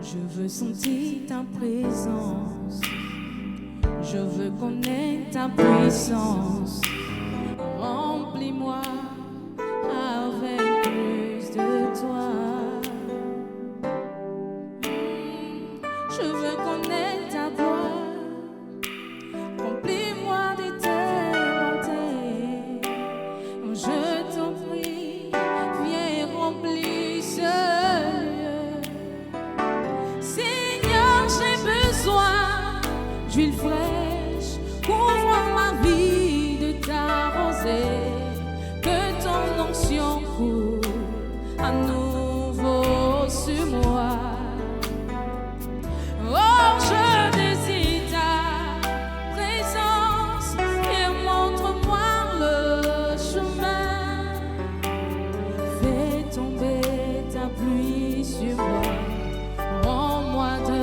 Je veux sentir ta présence. Je veux connaître ta puissance. Remplis-moi avec plus de toi. Je veux connaître ta voix. Remplis-moi de tes bontés. Je t'en prie, viens remplir ce lieu. Seigneur, j'ai besoin d'huile fraîche. Couvre ma vie de ta rosée. Que ton onction coule à nouveau sur moi. Oh, je désire ta présence et montre-moi le chemin. Fais tomber ta pluie sur moi. Rends-moi de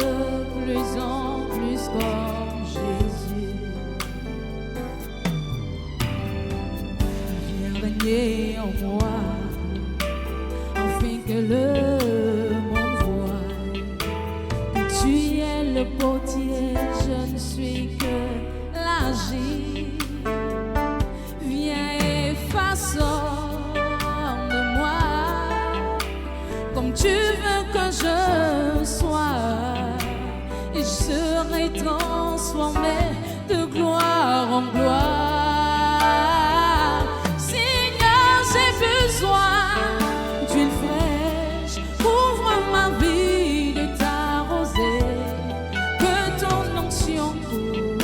plus en plus comme Jésus. Viens régner en moi, afin que le monde voie que tu es le potier, je ne suis que l'argile. Viens et façonne-moi comme tu veux que je sois, et je serai transformé de gloire en gloire. Seigneur, j'ai besoin d'huile fraîche, couvre ma vie de ta rosée, que ton onction coule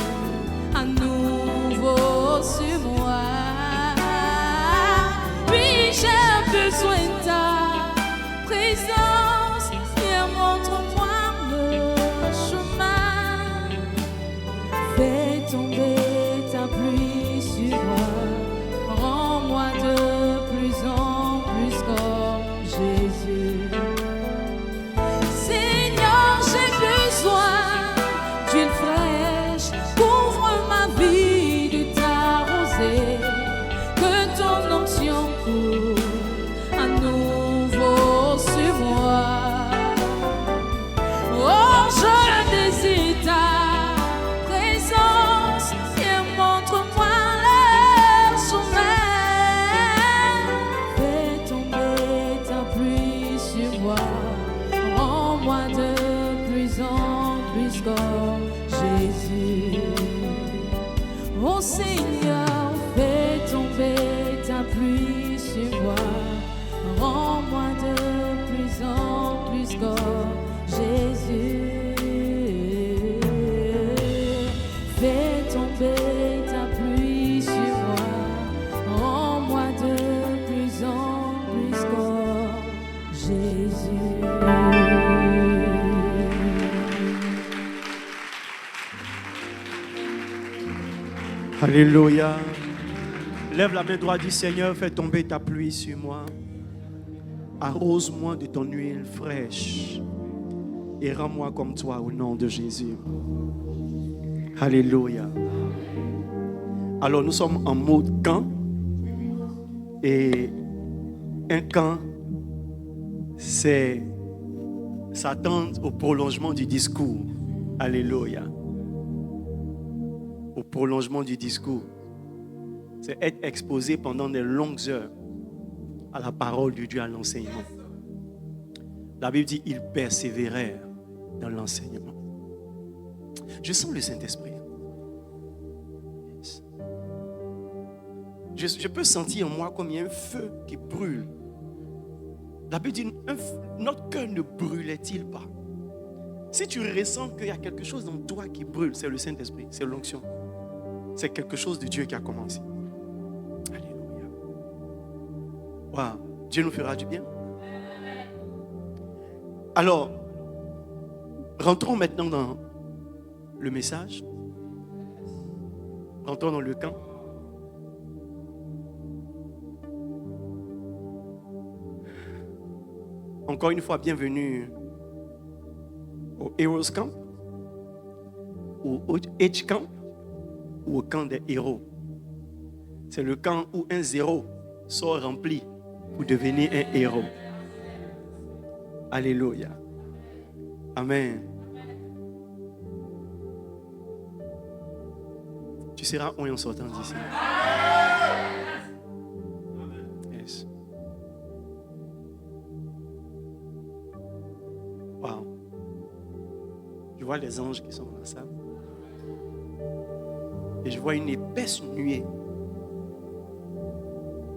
à nouveau sur moi. Oui, j'ai besoin de ta présence, viens montre-moi le chemin. Fais tomber ta pluie sur moi, rends-moi de plus en plus comme Jésus. Seigneur, j'ai besoin d'huile fraîche, couvre ma vie de ta rosée, que ton onction coule à nouveau sur moi. Oh, je désire ta présence, viens montre-moi le chemin. Fais tomber ta pluie sur moi, rends-moi de plus en plus comme Jésus. Oh Seigneur, fais tomber ta pluie sur moi, rends-moi de plus en plus comme Jésus. Fais tomber ta pluie sur moi, rends-moi de plus en plus comme Jésus. Alléluia. Lève la main droite, dis Seigneur, fais tomber ta pluie sur moi. Arrose-moi de ton huile fraîche et rends-moi comme toi au nom de Jésus. Alléluia. Alors nous sommes en mode camp. Et un camp, c'est s'attendre au prolongement du discours. Alléluia. Au prolongement du discours. C'est être exposé pendant de longues heures à la parole de Dieu, à l'enseignement. La Bible dit ils persévérèrent dans l'enseignement. Je sens le Saint-Esprit. Je peux sentir en moi comme il y a un feu qui brûle. La Bible dit notre cœur ne brûlait-il pas? Si tu ressens qu'il y a quelque chose dans toi qui brûle, c'est le Saint-Esprit, c'est l'onction. C'est quelque chose de Dieu qui a commencé. Alléluia. Wow. Dieu nous fera du bien. Alors, rentrons maintenant dans le message. Rentrons dans le camp. Encore une fois, bienvenue au Heroes Camp, ou au H Camp, ou au camp des héros. C'est le camp où un zéro sort rempli pour devenir un héros. Alléluia. Amen. Tu seras oint en sortant d'ici. Yes. Wow. Je vois les anges qui sont dans la salle. Et je vois une épaisse nuée.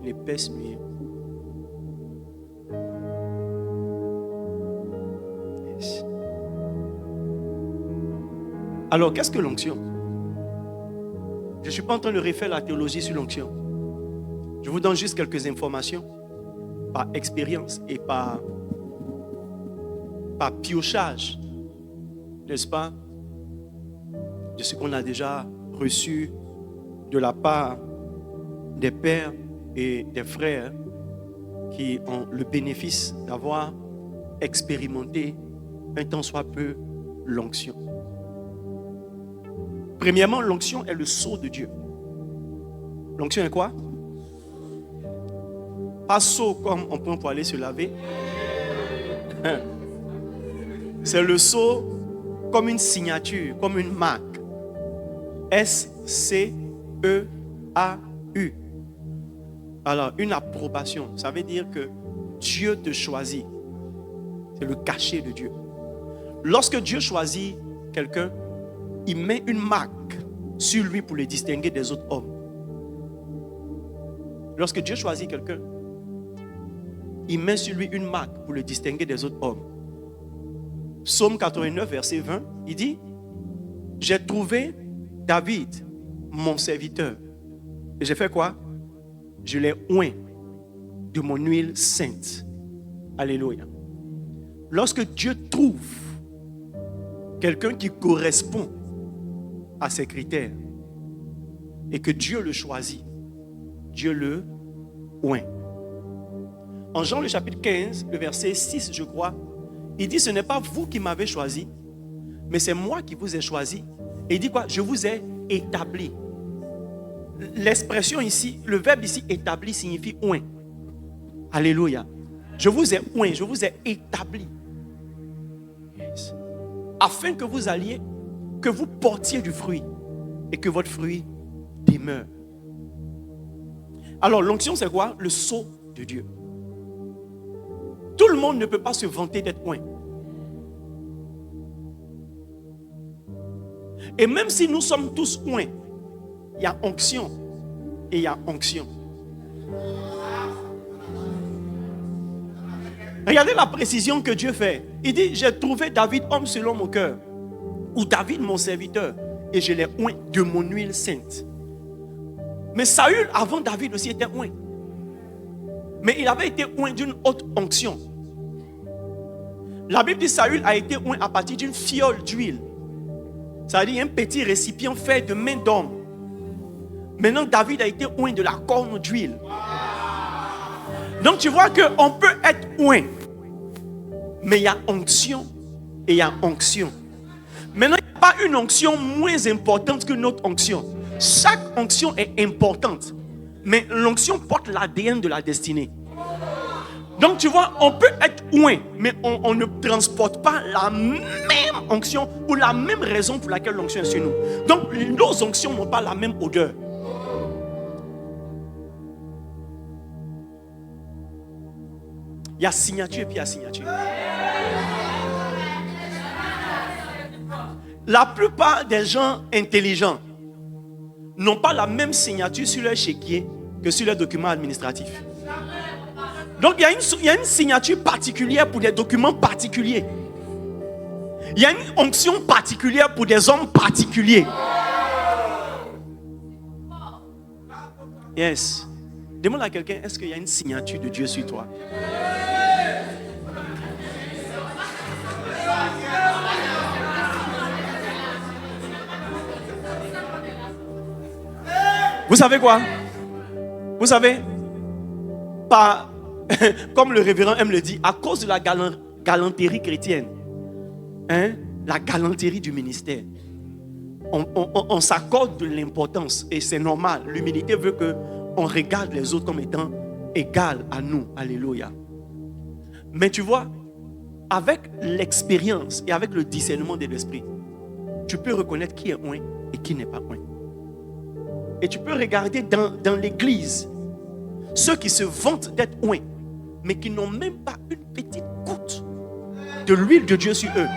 Une épaisse nuée. Yes. Alors, qu'est-ce que l'onction? Je ne suis pas en train de refaire la théologie sur l'onction. Je vous donne juste quelques informations par expérience et par piochage, n'est-ce pas, de ce qu'on a déjà reçu de la part des pères et des frères qui ont le bénéfice d'avoir expérimenté un tant soit peu l'onction. Premièrement, l'onction est le sceau de Dieu. L'onction est quoi? Pas sceau comme on prend pour aller se laver. C'est le sceau comme une signature, comme une marque. S-C-E-A-U. Alors, une approbation, ça veut dire que Dieu te choisit. C'est le cachet de Dieu. Lorsque Dieu choisit quelqu'un, il met une marque sur lui pour le distinguer des autres hommes. Lorsque Dieu choisit quelqu'un, il met sur lui une marque pour le distinguer des autres hommes. Psaume 89, verset 20, il dit: j'ai trouvé David, mon serviteur. Et j'ai fait quoi? Je l'ai oint de mon huile sainte. Alléluia. Lorsque Dieu trouve quelqu'un qui correspond à ses critères et que Dieu le choisit, Dieu le oint. En Jean le chapitre 15, le verset 6, je crois, il dit: ce n'est pas vous qui m'avez choisi, mais c'est moi qui vous ai choisi. Et il dit quoi? Je vous ai établi. L'expression ici, le verbe ici établi signifie oint. Alléluia. Je vous ai oint, je vous ai établi. Yes. Afin que vous alliez, que vous portiez du fruit et que votre fruit demeure. Alors l'onction c'est quoi? Le sceau de Dieu. Tout le monde ne peut pas se vanter d'être oint. Et même si nous sommes tous oints, il y a onction et il y a onction. Regardez la précision que Dieu fait. Il dit: j'ai trouvé David, homme selon mon cœur, ou David, mon serviteur, et je l'ai oint de mon huile sainte. Mais Saül, avant David aussi, était oint. Mais il avait été oint d'une haute onction. La Bible dit: Saül a été oint à partir d'une fiole d'huile. Ça veut dire un petit récipient fait de main d'homme. Maintenant, David a été oint de la corne d'huile. Donc, tu vois qu'on peut être oint. Mais il y a onction et il y a onction. Maintenant, il n'y a pas une onction moins importante que notre onction. Chaque onction est importante. Mais l'onction porte l'ADN de la destinée. Donc, tu vois, on peut être oint, mais on ne transporte pas la même onction pour la même raison pour laquelle l'onction est sur nous. Donc, nos onctions n'ont pas la même odeur. Il y a signature et puis il y a signature. La plupart des gens intelligents n'ont pas la même signature sur leur chéquier que sur leur document administratif. Donc il y a une signature particulière pour des documents particuliers. Il y a une onction particulière pour des hommes particuliers. Yes. Demande à quelqu'un: est-ce qu'il y a une signature de Dieu sur toi? Vous savez quoi? Vous savez, comme le révérend aime le dire, à cause de la galanterie chrétienne, la galanterie du ministère, on s'accorde de l'importance et c'est normal. L'humilité veut qu'on regarde les autres comme étant égales à nous. Alléluia. Mais tu vois, avec l'expérience et avec le discernement de l'esprit, tu peux reconnaître qui est oint et qui n'est pas oint. Et tu peux regarder dans l'église ceux qui se vantent d'être oints, mais qui n'ont même pas une petite goutte de l'huile de Dieu sur eux.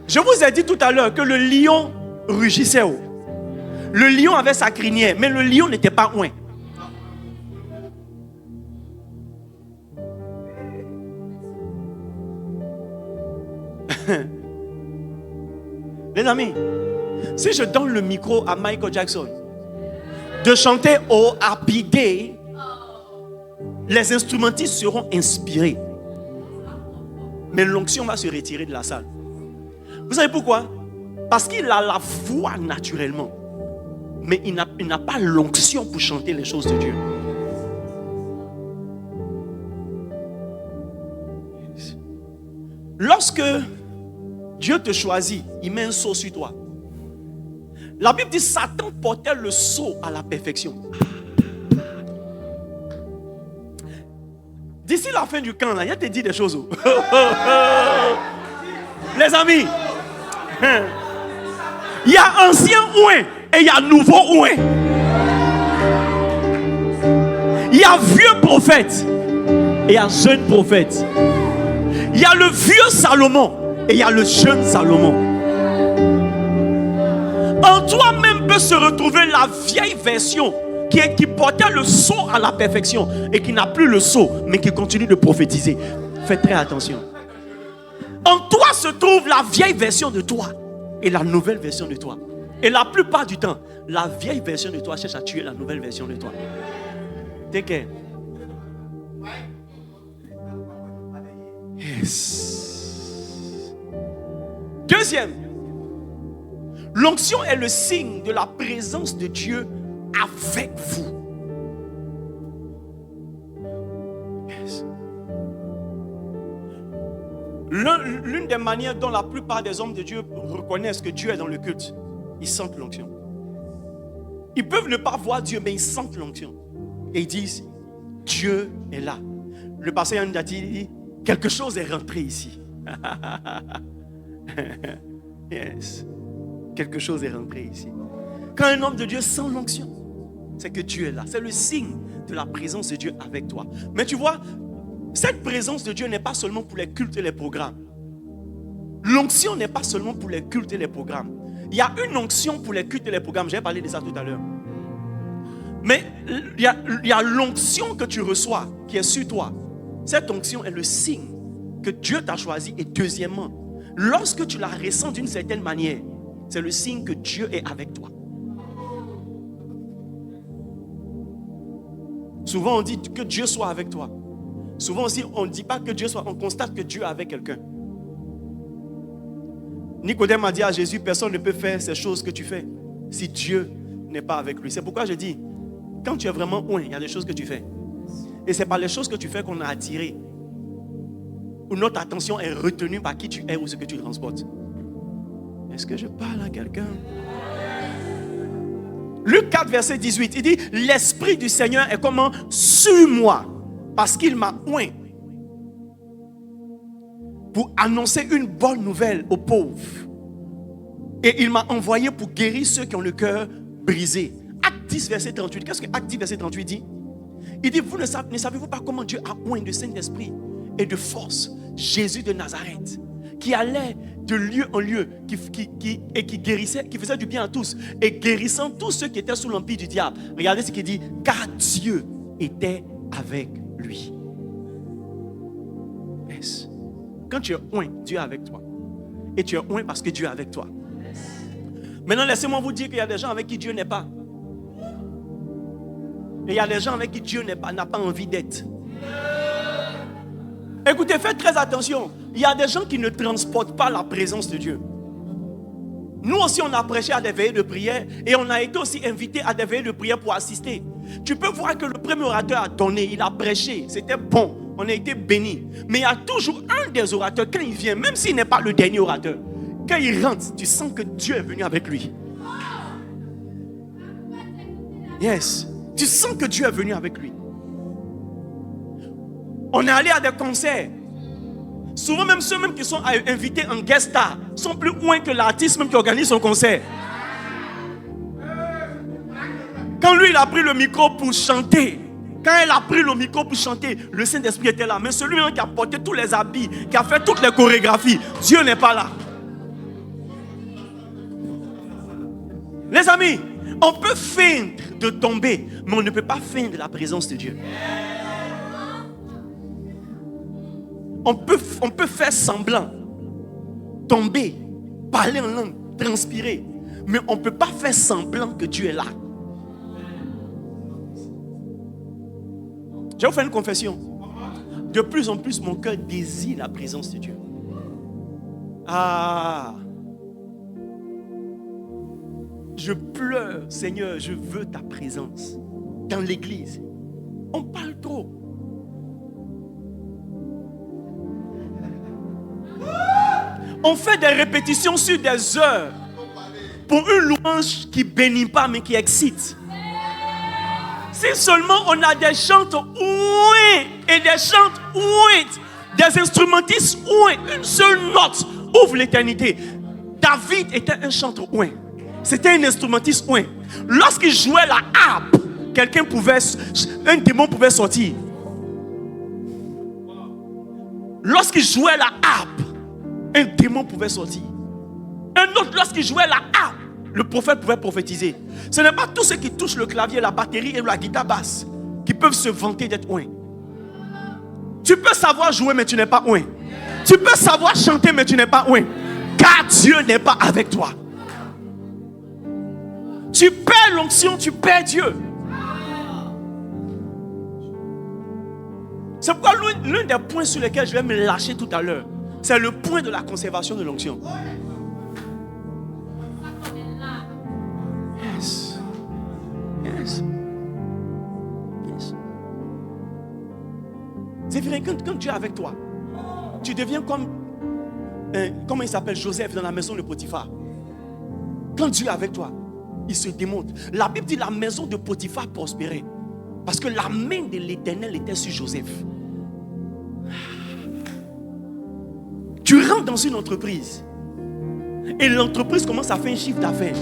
Je vous ai dit tout à l'heure que le lion rugissait. Le lion avait sa crinière, mais le lion n'était pas oint. Les amis, si je donne le micro à Michael Jackson de chanter Oh Happy Day, les instrumentistes seront inspirés, mais l'onction va se retirer de la salle. Vous savez pourquoi? Parce qu'il a la voix naturellement, mais il n'a pas l'onction pour chanter les choses de Dieu. Lorsque Dieu te choisit, il met un sceau sur toi. La Bible dit Satan portait le sceau à la perfection. D'ici la fin du camp, là, il te dit des choses. Les amis, il y a ancien oint et il y a nouveau oint. Il y a vieux prophète et il y a jeune prophète. Il y a le vieux Salomon et il y a le jeune Salomon. En toi-même peut se retrouver la vieille version qui portait le sceau à la perfection et qui n'a plus le sceau, mais qui continue de prophétiser. Faites très attention. En toi se trouve la vieille version de toi et la nouvelle version de toi. Et la plupart du temps, la vieille version de toi cherche à tuer la nouvelle version de toi. Take care. Yes. Deuxième, l'onction est le signe de la présence de Dieu avec vous. Yes. L'une des manières dont la plupart des hommes de Dieu reconnaissent que Dieu est dans le culte, ils sentent l'onction. Ils peuvent ne pas voir Dieu, mais ils sentent l'onction. Et ils disent, Dieu est là. Le pasteur Yann dit, quelque chose est rentré ici. Yes. Quelque chose est rentré ici. Quand un homme de Dieu sent l'onction, c'est que Dieu est là. C'est le signe de la présence de Dieu avec toi. Mais tu vois, cette présence de Dieu n'est pas seulement pour les cultes et les programmes. L'onction n'est pas seulement pour les cultes et les programmes. Il y a une onction pour les cultes et les programmes. J'ai parlé de ça tout à l'heure. Mais il y a l'onction que tu reçois qui est sur toi. Cette onction est le signe que Dieu t'a choisi. Et deuxièmement, lorsque tu la ressens d'une certaine manière, c'est le signe que Dieu est avec toi. Souvent on dit que Dieu soit avec toi. Souvent aussi on ne dit pas que Dieu soit, on constate que Dieu est avec quelqu'un. Nicodème a dit à Jésus, personne ne peut faire ces choses que tu fais si Dieu n'est pas avec lui. C'est pourquoi je dis, quand tu es vraiment oint, il y a des choses que tu fais. Et ce n'est pas les choses que tu fais qu'on a attiré, où notre attention est retenue par qui tu es ou ce que tu transportes. Est-ce que je parle à quelqu'un? Luc 4, verset 18, il dit, l'Esprit du Seigneur est comment? Sur moi, parce qu'il m'a oint pour annoncer une bonne nouvelle aux pauvres. Et il m'a envoyé pour guérir ceux qui ont le cœur brisé. Acte 10, verset 38. Qu'est-ce que Acte 10, verset 38 dit? Il dit, vous ne savez-vous pas comment Dieu a oint de Saint-Esprit et de force Jésus de Nazareth, qui allait de lieu en lieu, qui guérissait, qui faisait du bien à tous, et guérissant tous ceux qui étaient sous l'empire du diable. Regardez ce qu'il dit, car Dieu était avec lui. Yes. Quand tu es oint, Dieu est avec toi. Et tu es oint parce que Dieu est avec toi. Maintenant, laissez-moi vous dire qu'il y a des gens avec qui Dieu n'est pas. Et il y a des gens avec qui Dieu n'a pas envie d'être. Écoutez, faites très attention. Il y a des gens qui ne transportent pas la présence de Dieu. Nous aussi, on a prêché à des veillées de prière et on a été aussi invités à des veillées de prière pour assister. Tu peux voir que le premier orateur a donné, il a prêché, c'était bon, on a été bénis. Mais il y a toujours un des orateurs, quand il vient, même s'il n'est pas le dernier orateur, quand il rentre, tu sens que Dieu est venu avec lui. Yes, tu sens que Dieu est venu avec lui. On est allé à des concerts. Souvent même ceux même qui sont invités en guest star sont plus loin que l'artiste même qui organise son concert. Quand lui il a pris le micro pour chanter, quand elle a pris le micro pour chanter, le Saint-Esprit était là. Mais celui-là qui a porté tous les habits, qui a fait toutes les chorégraphies, Dieu n'est pas là. Les amis, on peut feindre de tomber, mais on ne peut pas feindre la présence de Dieu. On peut faire semblant, tomber, parler en langue, transpirer, mais on ne peut pas faire semblant que Dieu est là. Je vais vous faire une confession. De plus en plus, mon cœur désire la présence de Dieu. Je pleure, Seigneur, je veux ta présence dans l'église. On parle trop. On fait des répétitions sur des heures pour une louange qui bénit pas mais qui excite. Si seulement on a des chantes ouin et des chantes ouin, des instrumentistes ouin, une seule note ouvre l'éternité. David était un chanteur ouin. C'était un instrumentiste ouin. Lorsqu'il jouait la harpe, un démon pouvait sortir. Lorsqu'il jouait la harpe, un démon pouvait sortir. Un autre, lorsqu'il jouait la harpe, le prophète pouvait prophétiser. Ce n'est pas tous ceux qui touchent le clavier, la batterie et la guitare basse qui peuvent se vanter d'être ouin. Tu peux savoir jouer mais tu n'es pas ouin. Tu peux savoir chanter mais tu n'es pas ouin. Car Dieu n'est pas avec toi. Tu perds l'onction, tu perds Dieu. C'est pourquoi l'un des points sur lesquels je vais me lâcher tout à l'heure, c'est le point de la conservation de l'onction. Yes. Yes. Yes. C'est vrai, quand Dieu est avec toi, tu deviens comme, comment il s'appelle, Joseph dans la maison de Potiphar. Quand Dieu est avec toi, il se démontre. La Bible dit la maison de Potiphar prospérait parce que la main de l'Éternel était sur Joseph. Tu rentres dans une entreprise et l'entreprise commence à faire un chiffre d'affaires.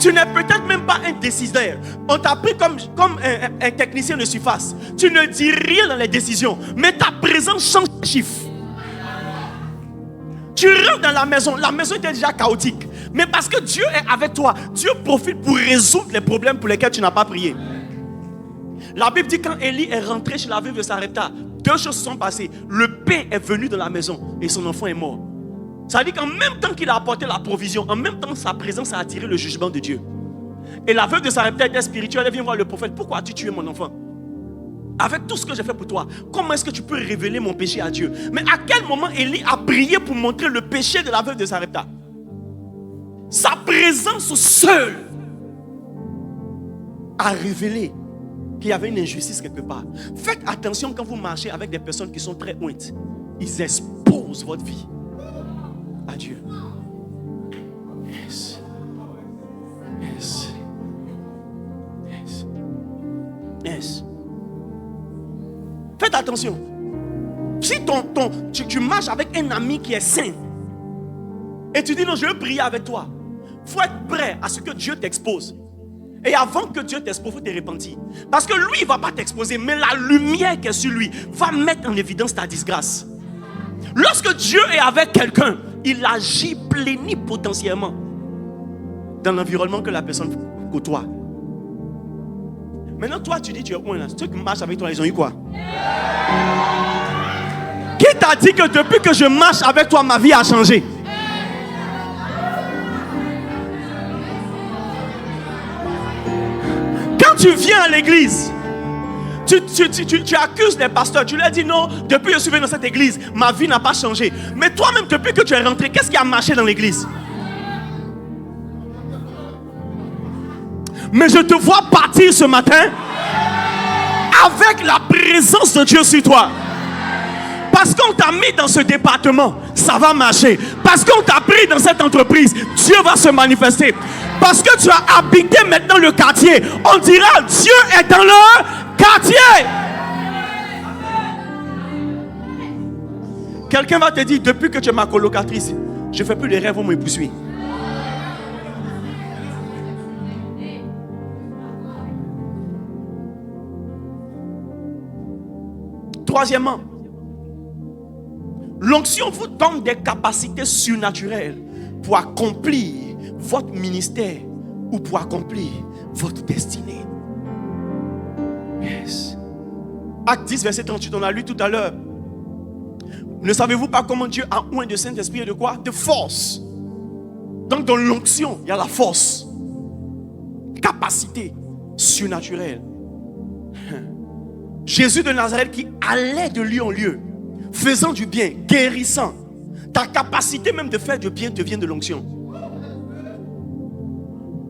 Tu n'es peut-être même pas un décisionnaire. On t'a pris comme un technicien de surface. Tu ne dis rien dans les décisions, mais ta présence change le chiffre. Tu rentres dans la maison était déjà chaotique. Mais parce que Dieu est avec toi, Dieu profite pour résoudre les problèmes pour lesquels tu n'as pas prié. La Bible dit quand Élie est rentré chez la veuve de Sarepta, deux choses se sont passées. Le pain est venu dans la maison et son enfant est mort. Ça veut dire qu'en même temps qu'il a apporté la provision, en même temps sa présence a attiré le jugement de Dieu. Et la veuve de Sarepta était spirituelle, elle vient voir le prophète. Pourquoi as-tu tué mon enfant? Avec tout ce que j'ai fait pour toi, comment est-ce que tu peux révéler mon péché à Dieu? Mais à quel moment Élie a prié pour montrer le péché de la veuve de Sarepta? Sa présence seule a révélé qu'il y avait une injustice quelque part. Faites attention quand vous marchez avec des personnes qui sont très ointes. Ils exposent votre vie à Dieu. Yes. Yes. Yes. Yes. Faites attention. Si tu marches avec un ami qui est saint et tu dis non, je veux prier avec toi, il faut être prêt à ce que Dieu t'expose. Et avant que Dieu t'expose, il faut te repentir. Parce que lui, il ne va pas t'exposer, mais la lumière qui est sur lui va mettre en évidence ta disgrâce. Lorsque Dieu est avec quelqu'un, il agit plénipotentiellement dans l'environnement que la personne côtoie. Maintenant, toi, tu dis tu es où là? Ceux qui marchent avec toi, ils ont eu quoi? Qui t'a dit que depuis que je marche avec toi, ma vie a changé? Quand tu viens à l'église, tu accuses les pasteurs, tu leur dis non, depuis que je suis venu dans cette église, ma vie n'a pas changé. Mais toi-même, depuis que tu es rentré, qu'est-ce qui a marché dans l'église? Mais je te vois partir ce matin avec la présence de Dieu sur toi. Parce qu'on t'a mis dans ce département, ça va marcher. Parce qu'on t'a pris dans cette entreprise, Dieu va se manifester. Parce que tu as habité maintenant le quartier, on dira Dieu est dans le quartier. Quelqu'un va te dire, depuis que tu es ma colocatrice, je ne fais plus les rêves, on me poursuit. Troisièmement, l'onction vous donne des capacités surnaturelles pour accomplir votre ministère ou pour accomplir votre destinée. Yes. Acte 10, verset 38, on a lu tout à l'heure. Ne savez-vous pas comment Dieu a oint de Saint-Esprit et de quoi? De force. Donc dans l'onction, il y a la force. Capacité surnaturelle. Jésus de Nazareth qui allait de lieu en lieu, faisant du bien, guérissant. Ta capacité même de faire du bien te vient de l'onction.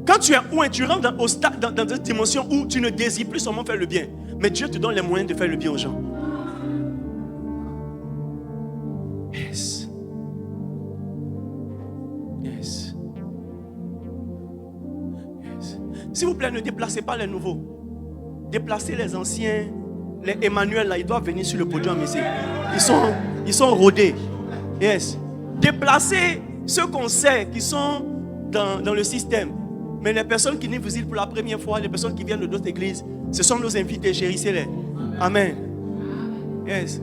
Quand tu es oint, tu rentres dans une dimension où tu ne désires plus seulement faire le bien, mais Dieu te donne les moyens de faire le bien aux gens. Yes. Yes. Yes. S'il vous plaît, ne déplacez pas les nouveaux. Déplacez les anciens. Les Emmanuel là, ils doivent venir sur le podium ici. Ils sont rodés. Yes. Déplacez ceux qu'on sait qui sont dans le système. Mais les personnes qui nous visitent pour la première fois, les personnes qui viennent de d'autres églises, ce sont nos invités, chérissez-les. Amen. Yes.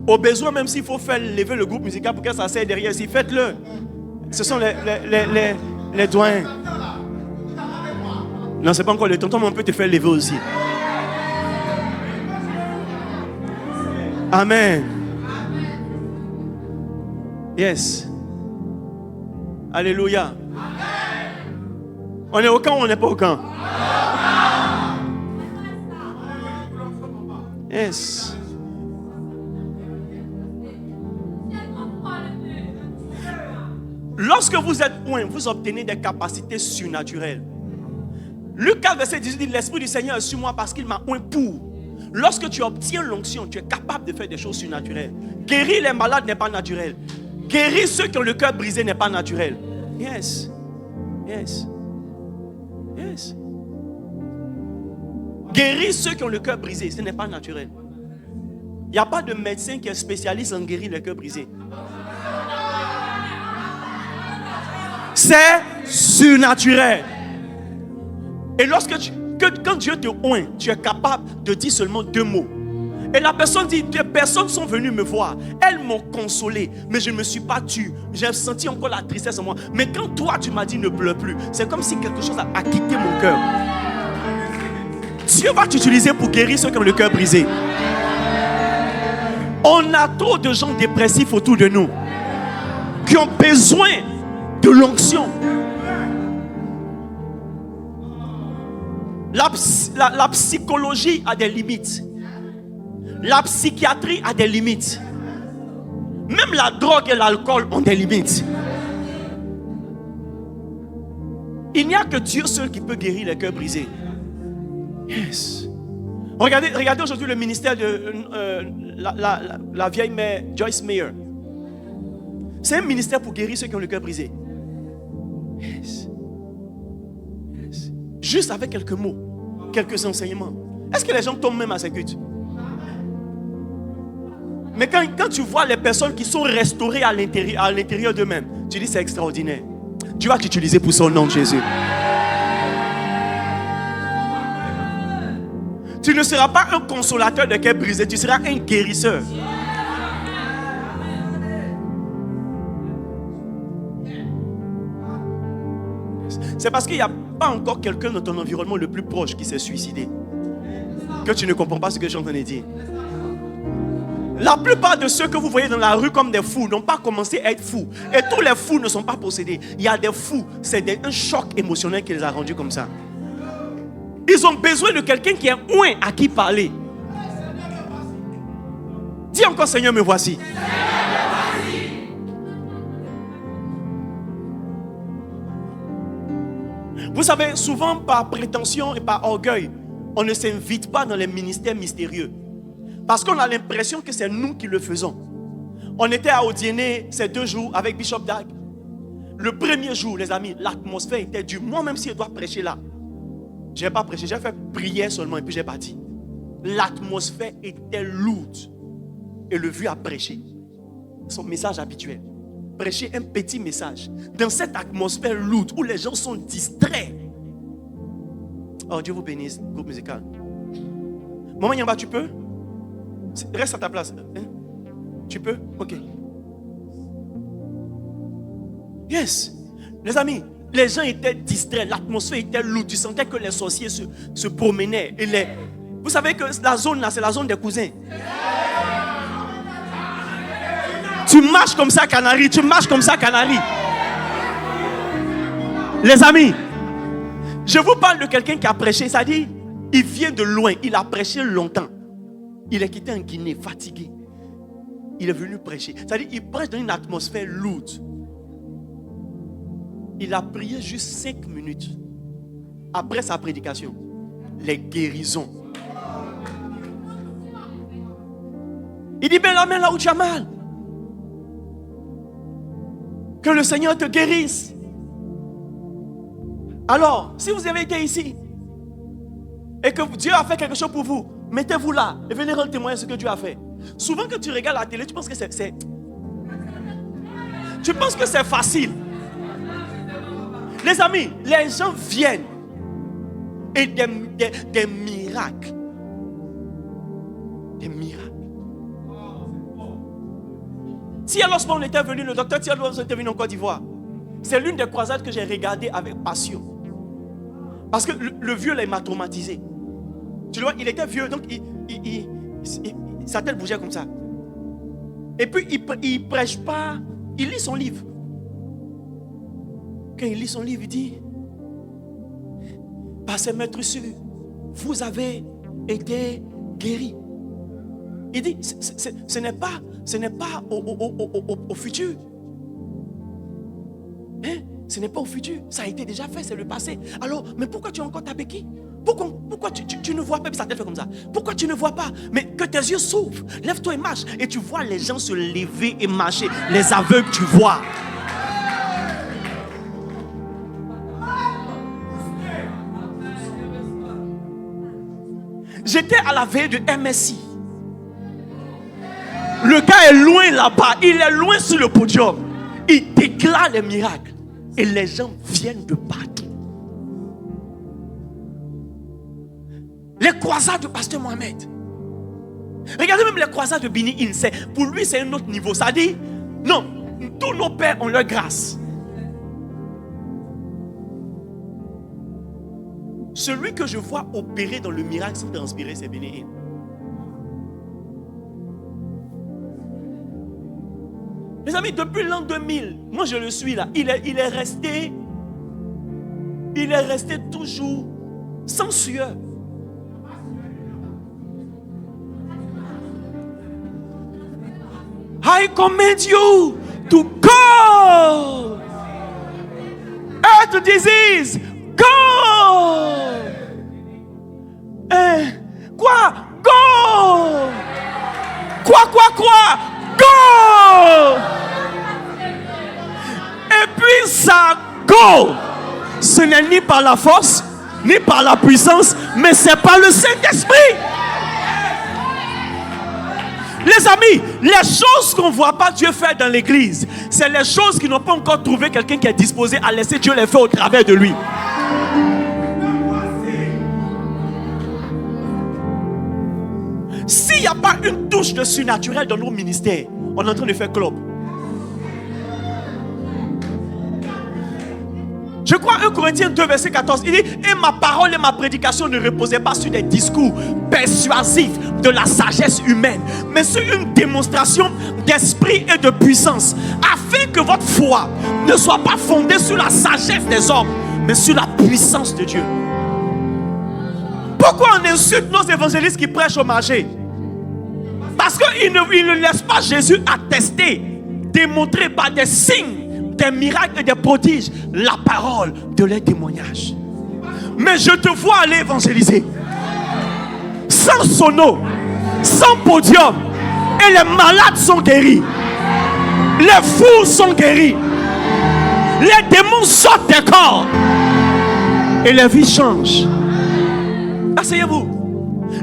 Au besoin, même s'il faut faire lever le groupe musical pour que ça s'aille derrière ici, faites-le. Ce sont les doyens. Non, c'est pas encore le tonton, mais on peut te faire lever aussi. Amen. Yes. Alléluia. On est au camp ou on n'est pas au camp? Yes. Lorsque vous êtes oint, vous obtenez des capacités surnaturelles. Luc 4, verset 18 dit, l'Esprit du Seigneur est sur moi parce qu'il m'a oint pour. Lorsque tu obtiens l'onction, tu es capable de faire des choses surnaturelles. Guérir les malades n'est pas naturel. Guérir ceux qui ont le cœur brisé n'est pas naturel. Yes. Yes. Yes. Guérir ceux qui ont le cœur brisé, ce n'est pas naturel. Il n'y a pas de médecin qui est spécialiste en guérir les cœurs brisés. C'est surnaturel. Et quand Dieu te oint, tu es capable de dire seulement 2 mots. Et la personne dit, des personnes sont venues me voir. Elles m'ont consolé, mais je ne me suis pas tue. J'ai senti encore la tristesse en moi. Mais quand toi, tu m'as dit ne pleure plus, c'est comme si quelque chose a quitté mon cœur. Dieu va t'utiliser pour guérir ceux qui ont le cœur brisé. On a trop de gens dépressifs autour de nous qui ont besoin de l'onction. La psychologie a des limites. La psychiatrie a des limites. Même la drogue et l'alcool ont des limites. Il n'y a que Dieu seul qui peut guérir les cœurs brisés. Yes. Regardez aujourd'hui le ministère de la vieille mère Joyce Meyer. C'est un ministère pour guérir ceux qui ont le cœur brisé. Yes. Yes. Juste avec quelques mots, quelques enseignements. Est-ce que les gens tombent même à ces cultes? Mais quand tu vois les personnes qui sont restaurées à l'intérieur d'eux-mêmes, tu dis c'est extraordinaire. Dieu va t'utiliser pour son nom de Jésus. Tu ne seras pas un consolateur de cœur brisé, tu seras un guérisseur. C'est parce qu'il n'y a pas encore quelqu'un dans ton environnement le plus proche qui s'est suicidé que tu ne comprends pas ce que je suis en train de dire. La plupart de ceux que vous voyez dans la rue comme des fous n'ont pas commencé à être fous. Et tous les fous ne sont pas possédés. Il y a des fous, c'est un choc émotionnel qui les a rendus comme ça. Ils ont besoin de quelqu'un qui est oint à qui parler. Dis encore, Seigneur, me voici. Vous savez, souvent par prétention et par orgueil, on ne s'invite pas dans les ministères mystérieux. Parce qu'on a l'impression que c'est nous qui le faisons. On était au dîner ces 2 jours avec Bishop Dag. Le premier jour, les amis, l'atmosphère était dure. Moi-même, si je dois prêcher là, je n'ai pas prêché, j'ai fait prière seulement et puis j'ai parti. L'atmosphère était lourde. et le vu a prêché son message habituel. Prêcher un petit message dans cette atmosphère lourde où les gens sont distraits. Oh, Dieu vous bénisse, groupe musical. Maman Yamba, tu peux? Reste à ta place. Hein? Tu peux? Ok. Yes. Les amis, les gens étaient distraits, l'atmosphère était lourde. Tu sentais que les sorciers se promenaient. Vous savez que la zone là, c'est la zone des cousins. Tu marches comme ça, Canary. Tu marches comme ça, Canary. Les amis, je vous parle de quelqu'un qui a prêché. Ça dit, il vient de loin. Il a prêché longtemps. Il est quitté en Guinée, fatigué. Il est venu prêcher. Ça dit, il prêche dans une atmosphère lourde. Il a prié juste 5 minutes. Après sa prédication, les guérisons. Il dit, ben la main là où tu as mal. Que le Seigneur te guérisse. Alors, si vous avez été ici et que Dieu a fait quelque chose pour vous, mettez-vous là et venez rendre témoin de ce que Dieu a fait. Souvent quand tu regardes la télé, tu penses que tu penses que c'est facile. Les amis, les gens viennent et des miracles. Des miracles. Si alors on était venu, le docteur Thiago était venu en Côte d'Ivoire. C'est l'une des croisades que j'ai regardées avec passion. Parce que le vieux là, il m'a traumatisé. Tu vois, il était vieux, donc sa tête bougeait comme ça. Et puis il prêche pas, il lit son livre. Quand il lit son livre, il dit, Pasteur Maître Sûr, vous avez été guéri. Il dit, ce n'est pas au futur. Hein? Ce n'est pas au futur. Ça a été déjà fait, c'est le passé. Alors, mais pourquoi tu as encore ta béquille? Pourquoi tu ne vois pas? Puis ça te fait comme ça. Pourquoi tu ne vois pas? Mais que tes yeux s'ouvrent. Lève-toi et marche. Et tu vois les gens se lever et marcher. Les aveugles, tu vois. J'étais à la veille de MSI. Le gars est loin là-bas. Il est loin sur le podium. Il déclare les miracles. Et les gens viennent de partout. Les croisades de Pasteur Mohamed. Regardez même les croisades de Bini In. Pour lui, c'est un autre niveau. Ça dit, non, tous nos pères ont leur grâce. Celui que je vois opérer dans le miracle sans transpirer, c'est Bini In. Les amis, depuis l'an 2000, moi je le suis là, il est resté toujours sans sueur. I command you to go. Earth disease, go. Quoi? Go. Quoi? Go. Et puis ça go. Ce n'est ni par la force, ni par la puissance, mais c'est par le Saint-Esprit. Les amis, les choses qu'on ne voit pas Dieu faire dans l'église, c'est les choses qui n'ont pas encore trouvé quelqu'un qui est disposé à laisser Dieu les faire au travers de lui. S'il n'y a pas une touche de surnaturel dans nos ministères, on est en train de faire club. Je crois 1 Corinthiens 2 verset 14, il dit, et ma parole et ma prédication ne reposaient pas sur des discours persuasifs de la sagesse humaine, mais sur une démonstration d'esprit et de puissance, afin que votre foi ne soit pas fondée sur la sagesse des hommes, mais sur la puissance de Dieu. Pourquoi on insulte nos évangélistes qui prêchent au marché? Parce qu'ils ne laissent pas Jésus attester, démontrer par des signes, des miracles et des prodiges la parole de leurs témoignages. Mais je te vois aller évangéliser sans sono, sans podium, et les malades sont guéris, les fous sont guéris, les démons sortent des corps et les vies changent. Asseyez-vous.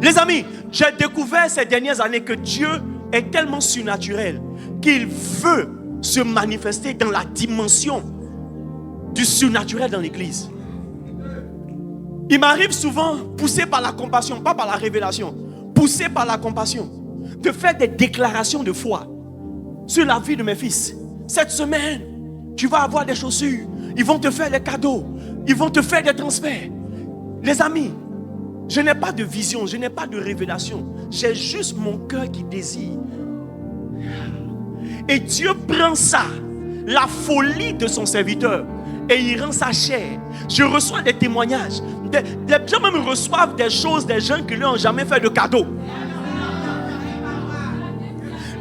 Les amis, j'ai découvert ces dernières années que Dieu est tellement surnaturel qu'il veut se manifester dans la dimension du surnaturel dans l'église. Il m'arrive souvent, poussé par la compassion, pas par la révélation, poussé par la compassion, de faire des déclarations de foi sur la vie de mes fils. Cette semaine, tu vas avoir des chaussures, ils vont te faire des cadeaux, ils vont te faire des transferts. Les amis, je n'ai pas de vision, je n'ai pas de révélation, j'ai juste mon cœur qui désire. Et Dieu prend ça, la folie de son serviteur, et il rend ça chair. Je reçois des témoignages. Des gens même reçoivent des choses des gens qui ne leur ont jamais fait de cadeau.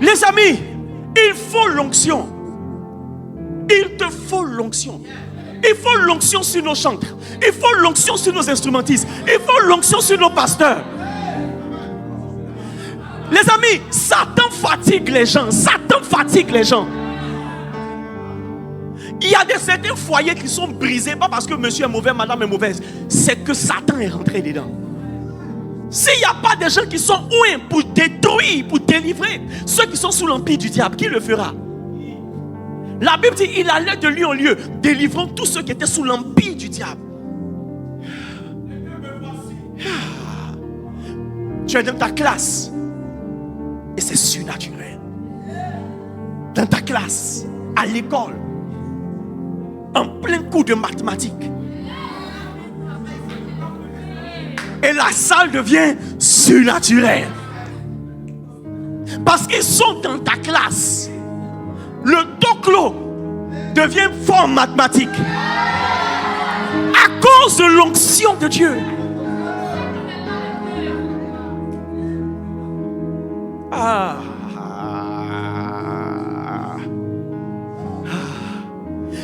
Les amis, il faut l'onction. Il te faut l'onction. Il faut l'onction sur nos chantres. Il faut l'onction sur nos instrumentistes. Il faut l'onction sur nos pasteurs. Les amis, Satan fatigue les gens. Satan fatigue les gens. Il y a certains foyers qui sont brisés, pas parce que monsieur est mauvais, madame est mauvaise. C'est que Satan est rentré dedans. S'il n'y a pas des gens qui sont ouins pour détruire, pour délivrer ceux qui sont sous l'empire du diable, qui le fera? La Bible dit, il allait de lieu en lieu, délivrant tous ceux qui étaient sous l'empire du diable. Tu es dans ta classe et c'est surnaturel. Dans ta classe, à l'école, en plein cours de mathématiques. Et la salle devient surnaturelle. Parce qu'ils sont dans ta classe. Le toclo devient fort mathématique. À cause de l'onction de Dieu.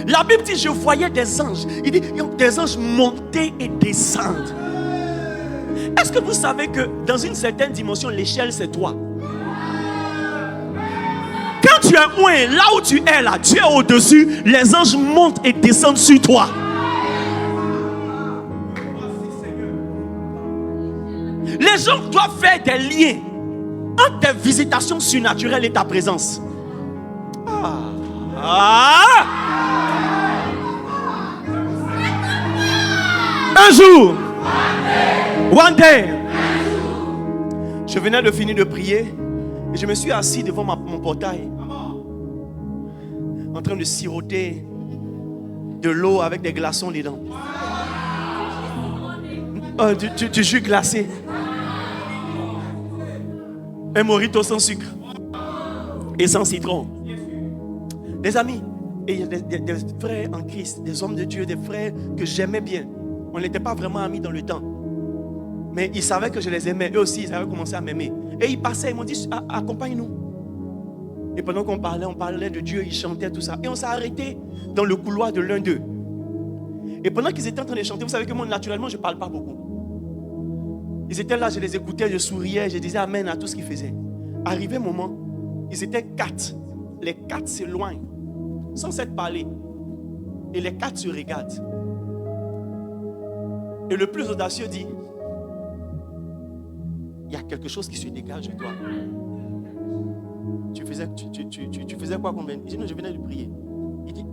La Bible dit, je voyais des anges. Il dit, des anges monter et descendre. Est-ce que vous savez que dans une certaine dimension, l'échelle c'est toi? Quand tu es loin, là où tu es là, tu es au-dessus, les anges montent et descendent sur toi. Les gens doivent faire des liens entre tes visitations surnaturelles et ta présence. Un jour, one day, je venais de finir de prier et je me suis assis devant mon portail en train de siroter de l'eau avec des glaçons dedans. Du jus glacé. Un mojito sans sucre et sans citron. Les amis, et il y a des frères en Christ, des hommes de Dieu, des frères que j'aimais bien. On n'était pas vraiment amis dans le temps. Mais ils savaient que je les aimais. Eux aussi, ils avaient commencé à m'aimer. Et ils passaient, ils m'ont dit, accompagne-nous. Et pendant qu'on parlait de Dieu, ils chantaient tout ça. Et on s'est arrêté dans le couloir de l'un d'eux. Et pendant qu'ils étaient en train de chanter, vous savez que moi, naturellement, je ne parle pas beaucoup. Ils étaient là, je les écoutais, je souriais, je disais amen à tout ce qu'ils faisaient. Arrivé un moment, ils étaient 4. Les 4 s'éloignent, sans s'être parlé. Et les 4 se regardent. Et le plus audacieux dit, il y a quelque chose qui se dégage de toi. Tu faisais quoi comme... Il dit, non, je venais de prier. Il dit,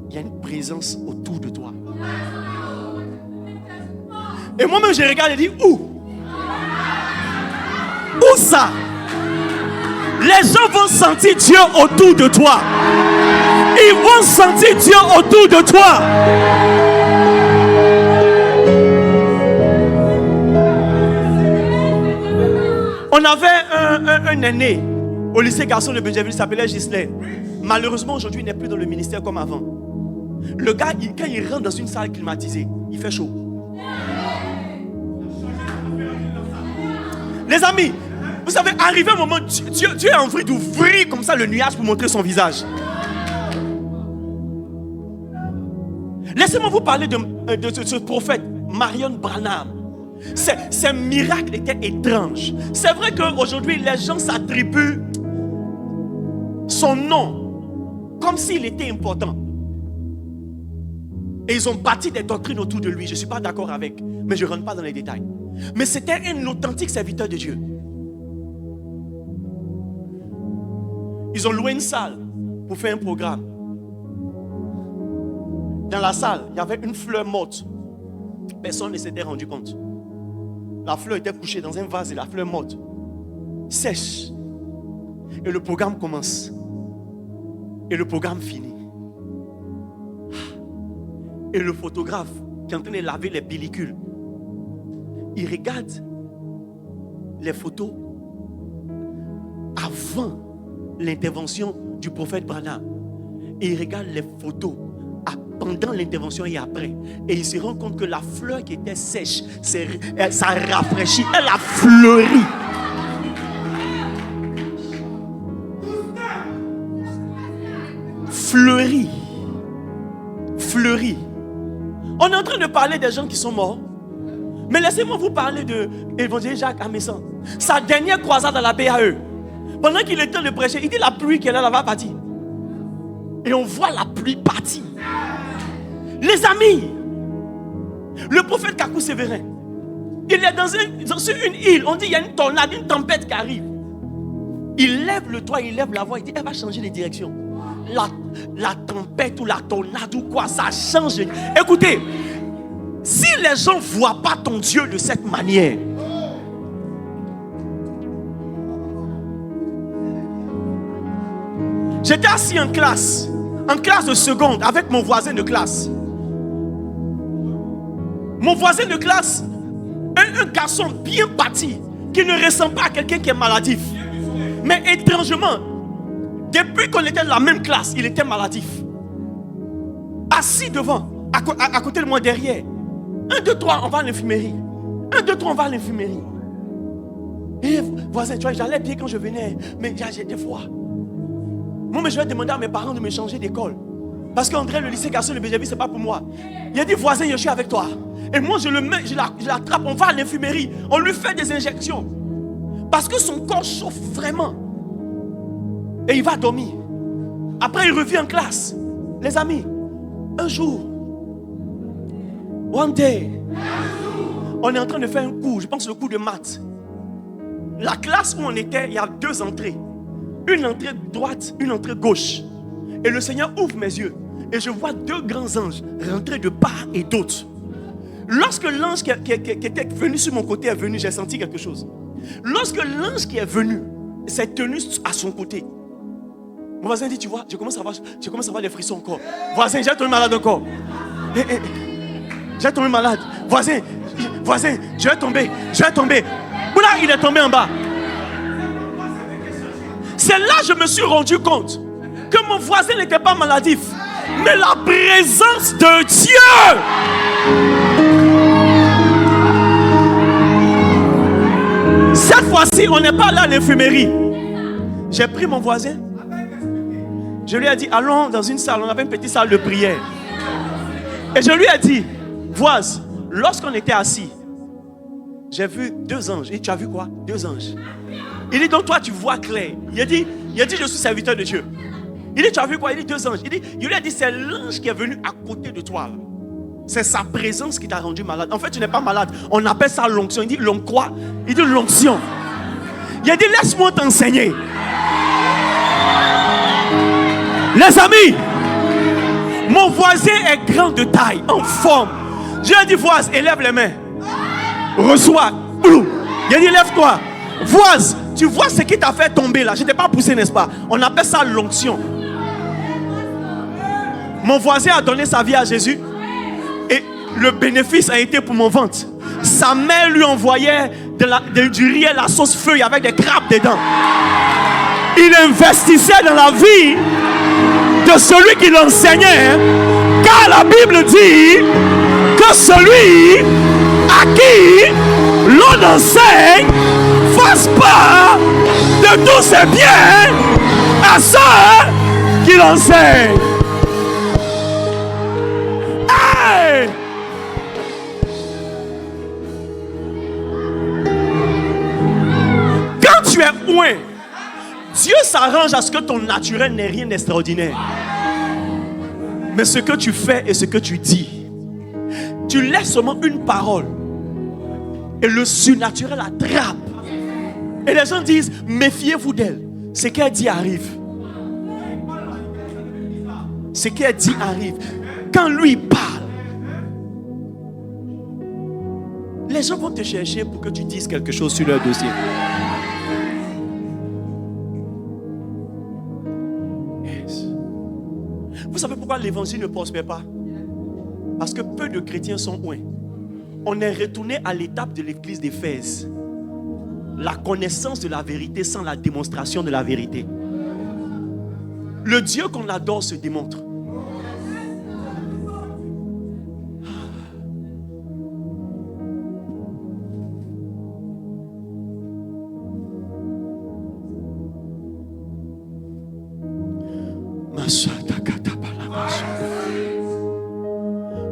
il y a une présence autour de toi. Et moi-même, je regarde et dis, où? Où ça? Les gens vont sentir Dieu autour de toi. Ils vont sentir Dieu autour de toi. On avait un aîné au lycée garçon de Benjamin, il s'appelait Gislain. Malheureusement, aujourd'hui, il n'est plus dans le ministère comme avant. Le gars, quand il rentre dans une salle climatisée, il fait chaud. Les amis, vous savez, arrivé un moment, Dieu a envie d'ouvrir comme ça le nuage pour montrer son visage. Laissez-moi vous parler de ce prophète, Marion Branham. Ses miracles étaient étranges. C'est vrai qu'aujourd'hui, les gens s'attribuent son nom comme s'il était important. Et ils ont bâti des doctrines autour de lui. Je ne suis pas d'accord avec, mais je ne rentre pas dans les détails. Mais c'était un authentique serviteur de Dieu. Ils ont loué une salle pour faire un programme. Dans la salle, il y avait une fleur morte. Personne ne s'était rendu compte. La fleur était couchée dans un vase et la fleur morte, sèche. Et le programme commence. Et le programme finit. Et le photographe qui est en train de laver les pellicules, il regarde les photos avant l'intervention du prophète Branham. Et il regarde les photos pendant l'intervention et après. Et il se rend compte que la fleur qui était sèche, ça a rafraîchi, elle a fleuri. Fleuri. On est en train de parler des gens qui sont morts. Mais laissez-moi vous parler de l'évangéliste Jacques Amessan. Sa dernière croisade à la BAE. Pendant qu'il était en train de prêcher, il dit la pluie qu'elle a là-bas partie. Et on voit la pluie partir. Les amis, le prophète Kakou Sévérin, il est sur une île. On dit il y a une tornade, une tempête qui arrive. Il lève le toit, il lève la voix, il dit elle va changer les directions. La tempête ou la tornade ou quoi, ça change. Écoutez, si les gens ne voient pas ton Dieu de cette manière, j'étais assis en classe de seconde avec mon voisin de classe. Mon voisin de classe, un garçon bien bâti, qui ne ressemble pas à quelqu'un qui est maladif. Mais étrangement, depuis qu'on était dans la même classe, il était maladif. Assis devant, à côté de moi derrière. 1, 2, 3, on va à l'infirmerie. 1, 2, 3, on va à l'infirmerie. Et voisin, tu vois, j'allais bien quand je venais, mais j'ai des fois. Moi, mais je vais demander à mes parents de me changer d'école. Parce qu'André, le lycée Garçon de BGV, c'est pas pour moi. Il a dit, voisin, je suis avec toi. Et moi, je le mets, je l'attrape, on va à l'infirmerie. On lui fait des injections. Parce que son corps chauffe vraiment. Et il va dormir. Après, il revient en classe. Les amis, un jour, one day, on est en train de faire un cours, je pense le cours de maths. La classe où on était, il y a 2 entrées. Une entrée droite, une entrée gauche. Et le Seigneur ouvre mes yeux. Et je vois 2 grands anges rentrer de part et d'autre. Lorsque l'ange qui était venu sur mon côté est venu, j'ai senti quelque chose. Lorsque l'ange qui est venu s'est tenu à son côté, mon voisin dit, tu vois, je commence à avoir des frissons encore. Voisin, j'ai tombé malade encore. J'ai tombé malade. Voisin, je vais tomber. Oula, il est tombé en bas. C'est là que je me suis rendu compte que mon voisin n'était pas maladif, mais la présence de Dieu. Cette fois-ci, on n'est pas là à l'infirmerie. J'ai pris mon voisin. Je lui ai dit, allons dans une salle. On avait une petite salle de prière. Et je lui ai dit, voisin, lorsqu'on était assis, j'ai vu 2 anges. Et tu as vu quoi? 2 anges. Il dit, donc toi tu vois clair. Il a dit, je suis serviteur de Dieu. Il dit, tu as vu quoi? Il dit, 2 anges. Il lui a dit, c'est l'ange qui est venu à côté de toi. C'est sa présence qui t'a rendu malade. En fait, tu n'es pas malade. On appelle ça l'onction. Il dit, l'on quoi? Il dit, l'onction. Il a dit, laisse-moi t'enseigner. Les amis, mon voisin est grand de taille, en forme. Je lui ai dit, voisin, élève les mains. Reçois. Il a dit, lève-toi. Voisin, tu vois ce qui t'a fait tomber là. Je ne t'ai pas poussé, n'est-ce pas? On appelle ça l'onction. Mon voisin a donné sa vie à Jésus. Et le bénéfice a été pour mon ventre. Sa mère lui envoyait du riz et la sauce feuille avec des crabes dedans. Il investissait dans la vie de celui qui l'enseignait. Car la Bible dit que celui à qui l'on enseigne fasse part de tous ses biens à ceux qui l'enseignent. Hey! Quand tu es loin, Dieu s'arrange à ce que ton naturel n'est rien d'extraordinaire. Mais ce que tu fais et ce que tu dis, tu laisses seulement une parole et le surnaturel attrape. Et les gens disent, méfiez-vous d'elle. Ce qu'elle dit arrive. Ce qui est dit arrive. Quand lui parle, les gens vont te chercher pour que tu dises quelque chose sur leur dossier. Yes. Vous savez pourquoi l'évangile ne prospère pas? Parce que peu de chrétiens sont loin. On est retourné à l'étape de l'église d'Éphèse. La connaissance de la vérité sans la démonstration de la vérité. Le Dieu qu'on adore se démontre.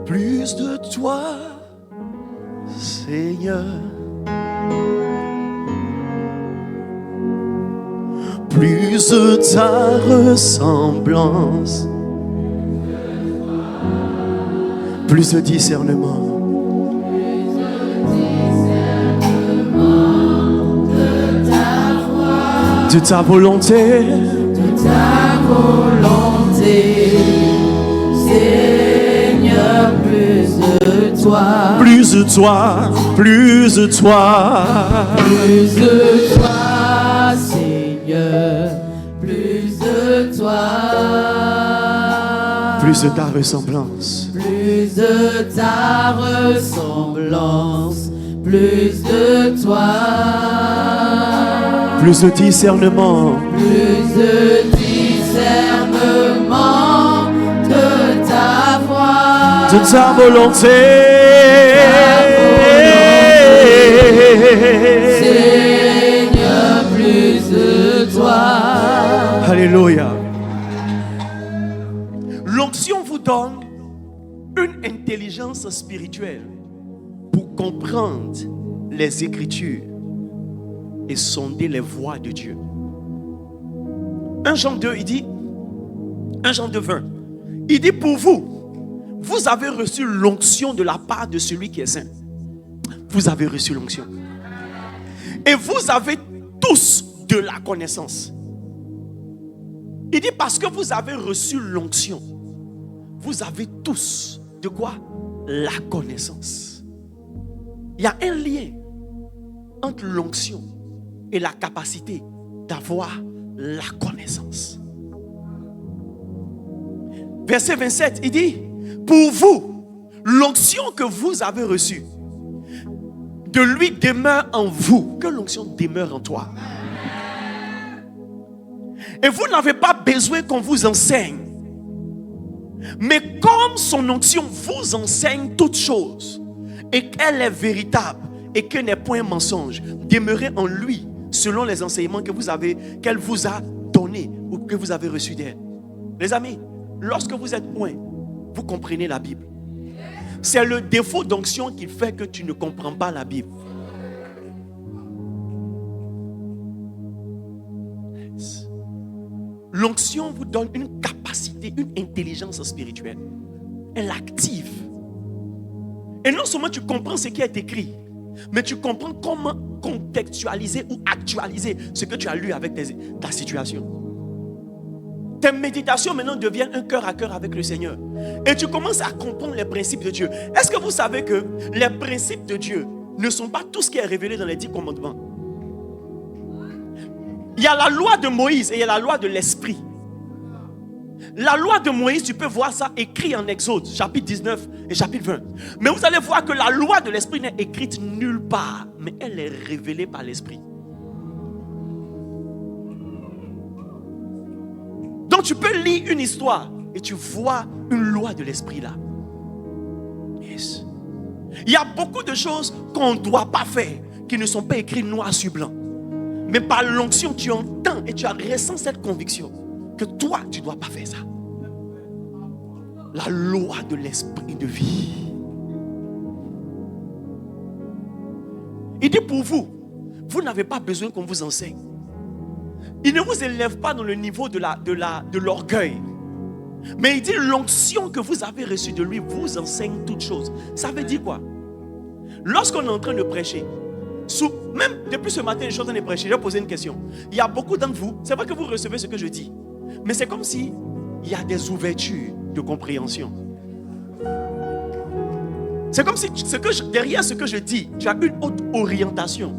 Plus de toi, Seigneur. Plus de ta ressemblance. Plus de discernement. De ta volonté. De ta volonté, Seigneur, plus de toi. Plus de toi, plus de toi. Plus de toi, Seigneur, plus de toi. Plus de ta ressemblance. Plus de ta ressemblance, plus de toi. Plus de discernement. Plus de discernement de ta voix. De ta volonté. Seigneur, plus de toi. Alléluia. L'onction vous donne une intelligence spirituelle pour comprendre les Écritures et sonder les voies de Dieu. 1 Jean 2, il dit, 1 Jean 2, 20, il dit pour vous, vous avez reçu l'onction de la part de celui qui est saint. Vous avez reçu l'onction. Et vous avez tous de la connaissance. Il dit parce que vous avez reçu l'onction, vous avez tous de quoi? La connaissance. Il y a un lien entre l'onction et la capacité d'avoir la connaissance. Verset 27, il dit, pour vous, l'onction que vous avez reçue, de lui demeure en vous. Que l'onction demeure en toi. Et vous n'avez pas besoin qu'on vous enseigne. Mais comme son onction vous enseigne toutes choses, et qu'elle est véritable, et qu'elle n'est point mensonge, demeurez en lui, selon les enseignements qu'elle vous a donnés, ou que vous avez reçus d'elle. Les amis, lorsque vous êtes loin, vous comprenez la Bible. C'est le défaut d'onction qui fait que tu ne comprends pas la Bible. L'onction vous donne une capacité, une intelligence spirituelle. Elle active. Et non seulement tu comprends ce qui est écrit, mais tu comprends comment contextualiser ou actualiser ce que tu as lu avec ta situation. Tes méditations maintenant deviennent un cœur à cœur avec le Seigneur. Et tu commences à comprendre les principes de Dieu. Est-ce que vous savez que les principes de Dieu ne sont pas tout ce qui est révélé dans les 10 commandements? Il y a la loi de Moïse et il y a la loi de l'Esprit. La loi de Moïse, tu peux voir ça écrit en Exode, chapitre 19 et chapitre 20. Mais vous allez voir que la loi de l'Esprit n'est écrite nulle part, mais elle est révélée par l'Esprit. Donc tu peux lire une histoire et tu vois une loi de l'Esprit là. Yes. Il y a beaucoup de choses qu'on ne doit pas faire, qui ne sont pas écrites noir sur blanc. Mais par l'onction, tu entends et tu ressens cette conviction que toi, tu ne dois pas faire ça. La loi de l'esprit de vie. Il dit pour vous, vous n'avez pas besoin qu'on vous enseigne. Il ne vous élève pas dans le niveau de l'orgueil. Mais il dit l'onction que vous avez reçue de lui vous enseigne toutes choses. Ça veut dire quoi? Lorsqu'on est en train de prêcher, même depuis ce matin, je suis en train de prêcher, j'ai posé une question. Il y a beaucoup d'entre vous, c'est vrai que vous recevez ce que je dis, mais c'est comme si il y a des ouvertures de compréhension. C'est comme si derrière ce que je dis, tu as une autre orientation.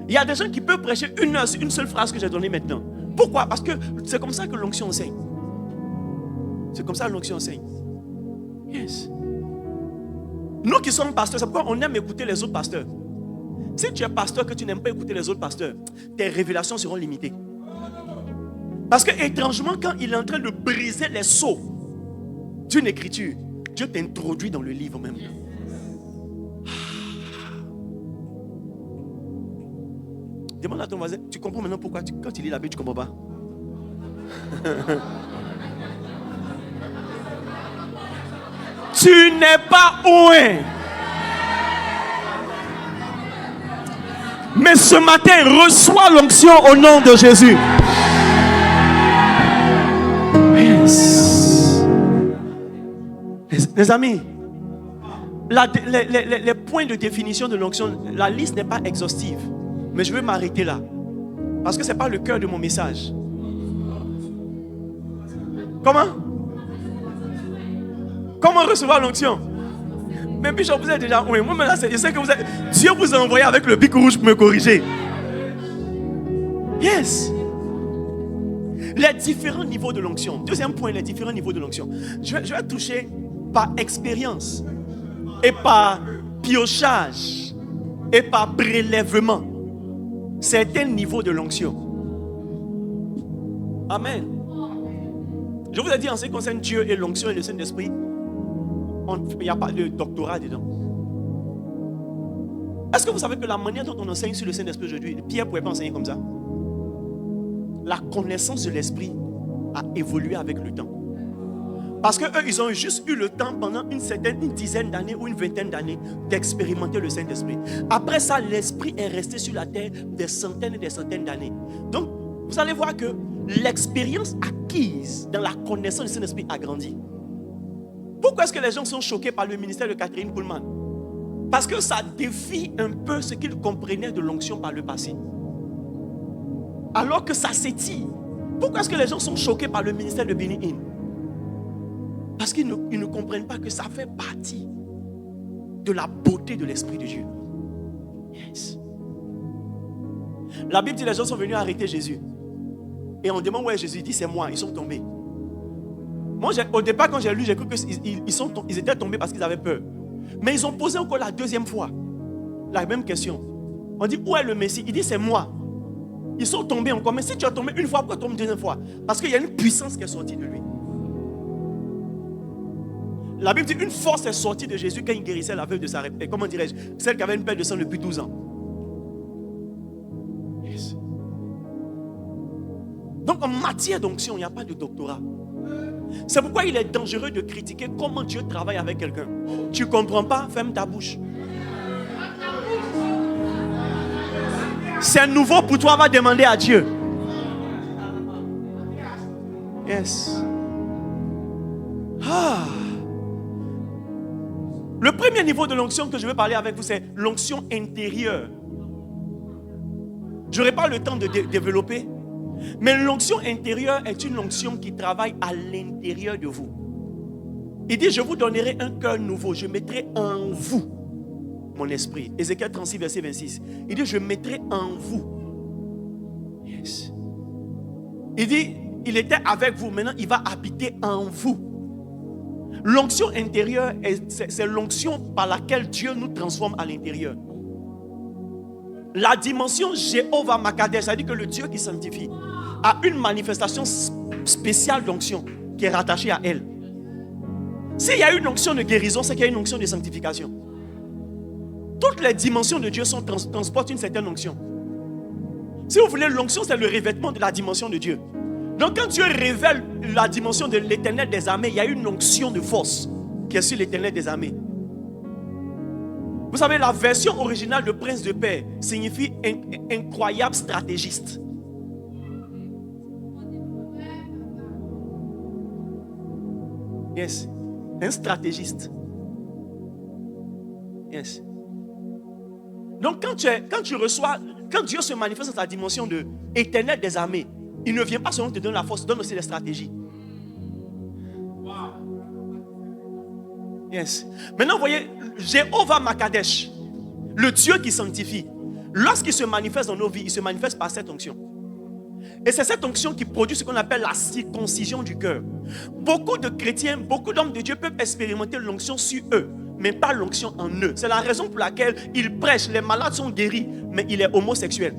Il y a des gens qui peuvent prêcher une heure sur une seule phrase que j'ai donnée maintenant. Pourquoi? Parce que c'est comme ça que l'onction enseigne. C'est comme ça que l'onction enseigne. Yes. Nous qui sommes pasteurs, c'est pourquoi on aime écouter les autres pasteurs. Si tu es pasteur que tu n'aimes pas écouter les autres pasteurs, tes révélations seront limitées. Parce que étrangement, quand il est en train de briser les sceaux d'une écriture, Dieu t'introduit dans le livre même. Demande à ton voisin, tu comprends maintenant pourquoi quand tu lis la Bible, tu ne comprends pas? Tu n'es pas ouin. Mais ce matin, reçois l'onction au nom de Jésus. Yes. Les amis, les points de définition de l'onction, la liste n'est pas exhaustive. Mais je vais m'arrêter là. Parce que ce n'est pas le cœur de mon message. Comment recevoir l'onction? Mais Bishop, vous êtes déjà... Oui, moi maintenant, je sais que vous êtes... Dieu vous a envoyé avec le bic rouge pour me corriger. Yes. Les différents niveaux de l'onction. Deuxième point, les différents niveaux de l'onction. Je vais toucher par expérience et par piochage et par prélèvement certains niveaux de l'onction. Amen. Je vous ai dit en ce qui concerne Dieu et l'onction et le Saint-Esprit, il n'y a pas de doctorat dedans. Est-ce que vous savez que la manière dont on enseigne sur le Saint-Esprit aujourd'hui, Pierre ne pouvait pas enseigner comme ça? La connaissance de l'Esprit a évolué avec le temps. Parce qu'eux, ils ont juste eu le temps pendant une dizaine d'années ou une vingtaine d'années d'expérimenter le Saint-Esprit. Après ça, l'Esprit est resté sur la terre des centaines et des centaines d'années. Donc, vous allez voir que l'expérience acquise dans la connaissance du Saint-Esprit a grandi. Pourquoi est-ce que les gens sont choqués par le ministère de Catherine Kuhlman? Parce que ça défie un peu ce qu'ils comprenaient de l'onction par le passé. Alors que ça s'étire. Pourquoi est-ce que les gens sont choqués par le ministère de Benny Hinn? Parce qu'ils ne comprennent pas que ça fait partie de la beauté de l'Esprit de Dieu. Yes. La Bible dit que les gens sont venus arrêter Jésus. Et on demande où est Jésus. Il dit c'est moi. Ils sont tombés. Moi, au départ, quand j'ai lu, j'ai cru qu'ils étaient tombés parce qu'ils avaient peur. Mais ils ont posé encore la deuxième fois la même question. On dit où est le Messie? Il dit c'est moi. Ils sont tombés encore. Mais si tu as tombé une fois, pourquoi tu tombes une deuxième fois? Parce qu'il y a une puissance qui est sortie de lui. La Bible dit une force est sortie de Jésus quand il guérissait la veuve de Sarepta. Comment dirais-je? Celle qui avait une perte de sang depuis 12 ans. Yes. Donc en matière d'onction, il n'y a pas de doctorat. C'est pourquoi il est dangereux de critiquer comment Dieu travaille avec quelqu'un. Tu ne comprends pas? Ferme ta bouche. C'est nouveau pour toi, va demander à Dieu. Yes. Le premier niveau de l'onction que je veux parler avec vous, c'est l'onction intérieure. Je n'aurai pas le temps de développer. Mais l'onction intérieure est une onction qui travaille à l'intérieur de vous. Il dit, je vous donnerai un cœur nouveau. Je mettrai en vous mon esprit. Ézéchiel 36, verset 26. Il dit, je mettrai en vous. Yes. Il dit, il était avec vous. Maintenant, il va habiter en vous. L'onction intérieure, c'est l'onction par laquelle Dieu nous transforme à l'intérieur. La dimension Jéhovah Makadesh, c'est-à-dire que le Dieu qui sanctifie, a une manifestation spéciale d'onction qui est rattachée à elle. S'il y a une onction de guérison, c'est qu'il y a une onction de sanctification. Toutes les dimensions de Dieu transportent une certaine onction. Si vous voulez, l'onction, c'est le revêtement de la dimension de Dieu. Donc quand Dieu révèle la dimension de l'Éternel des armées, il y a une onction de force qui est sur l'Éternel des armées. Vous savez, la version originale de Prince de paix signifie incroyable stratégiste. Yes. Un stratégiste. Yes. Donc quand Dieu se manifeste dans sa dimension de éternel des armées, il ne vient pas seulement te donner la force, il donne aussi les stratégies. Yes. Maintenant, vous voyez, Jéhovah Makadesh, le Dieu qui sanctifie, lorsqu'il se manifeste dans nos vies, il se manifeste par cette onction. Et c'est cette onction qui produit ce qu'on appelle la circoncision du cœur. Beaucoup de chrétiens, beaucoup d'hommes de Dieu peuvent expérimenter l'onction sur eux, mais pas l'onction en eux. C'est la raison pour laquelle ils prêchent, les malades sont guéris, mais il est homosexuel.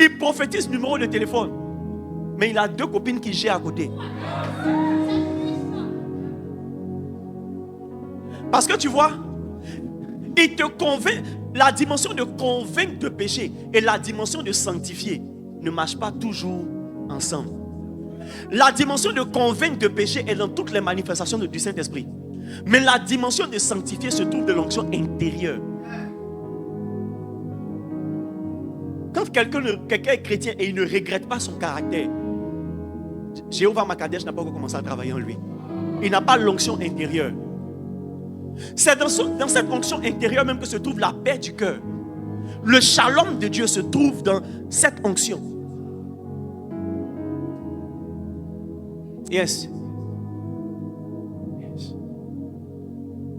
Il prophétise numéro de téléphone, mais il a 2 copines qui gèrent à côté. Parce que tu vois, il te convainc, la dimension de convaincre de péché et la dimension de sanctifier ne marchent pas toujours ensemble. La dimension de convaincre de péché est dans toutes les manifestations du Saint-Esprit. Mais la dimension de sanctifier se trouve de l'onction intérieure. Quand quelqu'un est chrétien et il ne regrette pas son caractère, Jéhovah Makadesh n'a pas encore commencé à travailler en lui. Il n'a pas l'onction intérieure. C'est dans cette onction intérieure même que se trouve la paix du cœur. Le shalom de Dieu se trouve dans cette onction. Yes.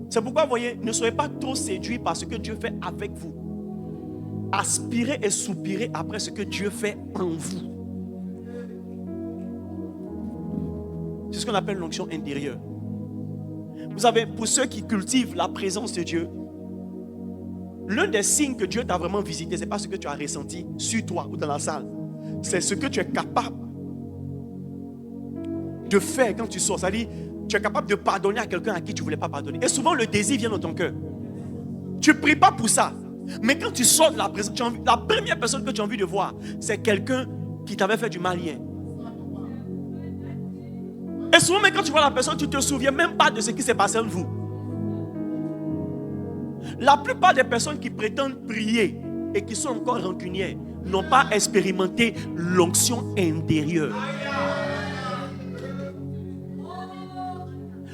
C'est pourquoi, vous voyez, ne soyez pas trop séduits par ce que Dieu fait avec vous. Aspirez et soupirez après ce que Dieu fait en vous. C'est ce qu'on appelle l'onction intérieure. Vous savez, pour ceux qui cultivent la présence de Dieu, l'un des signes que Dieu t'a vraiment visité, ce n'est pas ce que tu as ressenti sur toi ou dans la salle. C'est ce que tu es capable de faire quand tu sors. C'est-à-dire, tu es capable de pardonner à quelqu'un à qui tu ne voulais pas pardonner. Et souvent, le désir vient dans ton cœur. Tu ne pries pas pour ça. Mais quand tu sors de la présence, la première personne que tu as envie de voir, c'est quelqu'un qui t'avait fait du mal hier. Et souvent, même quand tu vois la personne, tu ne te souviens même pas de ce qui s'est passé entre vous. La plupart des personnes qui prétendent prier et qui sont encore rancunières n'ont pas expérimenté l'onction intérieure.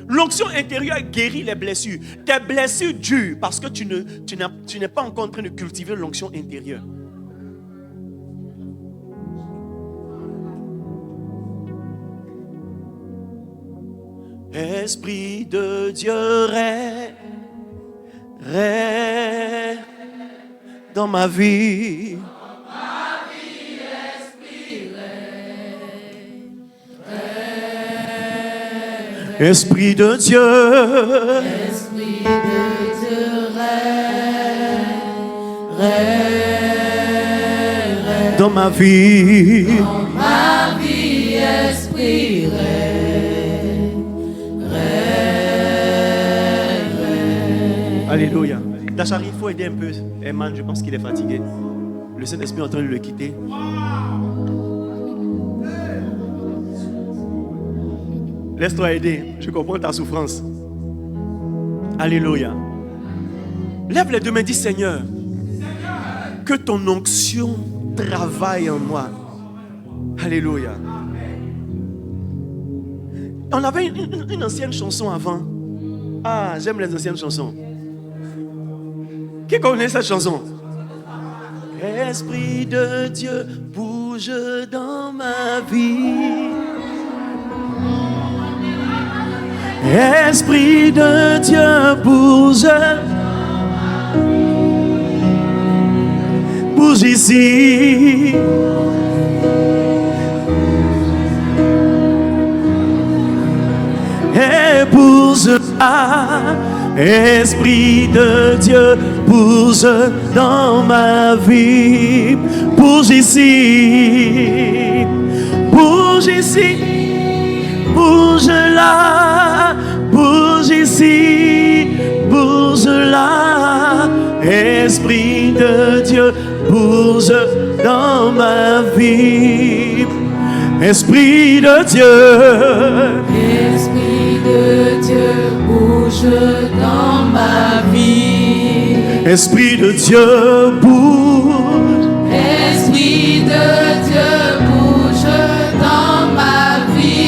L'onction intérieure guérit les blessures. Tes blessures durent parce que tu n'es pas encore en train de cultiver l'onction intérieure. Esprit de Dieu, règne dans ma vie. Esprit de Dieu, Esprit de Dieu, règne dans ma vie. dans ma vie, Esprit, règne. Alléluia. Dachari, il faut aider un peu Eman, je pense qu'il est fatigué. Le Saint-Esprit est en train de le quitter. Laisse-toi aider, je comprends ta souffrance. Alléluia. Lève les deux mains, dis Seigneur, que ton onction travaille en moi. Alléluia. On avait une ancienne chanson avant. Ah, j'aime les anciennes chansons. Qui connaît cette chanson? Esprit de Dieu, bouge dans ma vie. Esprit de Dieu, bouge. Bouge ici. Et bouge là. Esprit de Dieu, bouge dans ma vie. Bouge ici. Bouge ici. Bouge là. Bouge ici. Bouge là. Esprit de Dieu, bouge dans ma vie. Esprit de Dieu. Esprit de Dieu, bouge dans ma vie. Esprit de Dieu, bouge. Esprit de Dieu, bouge dans ma vie.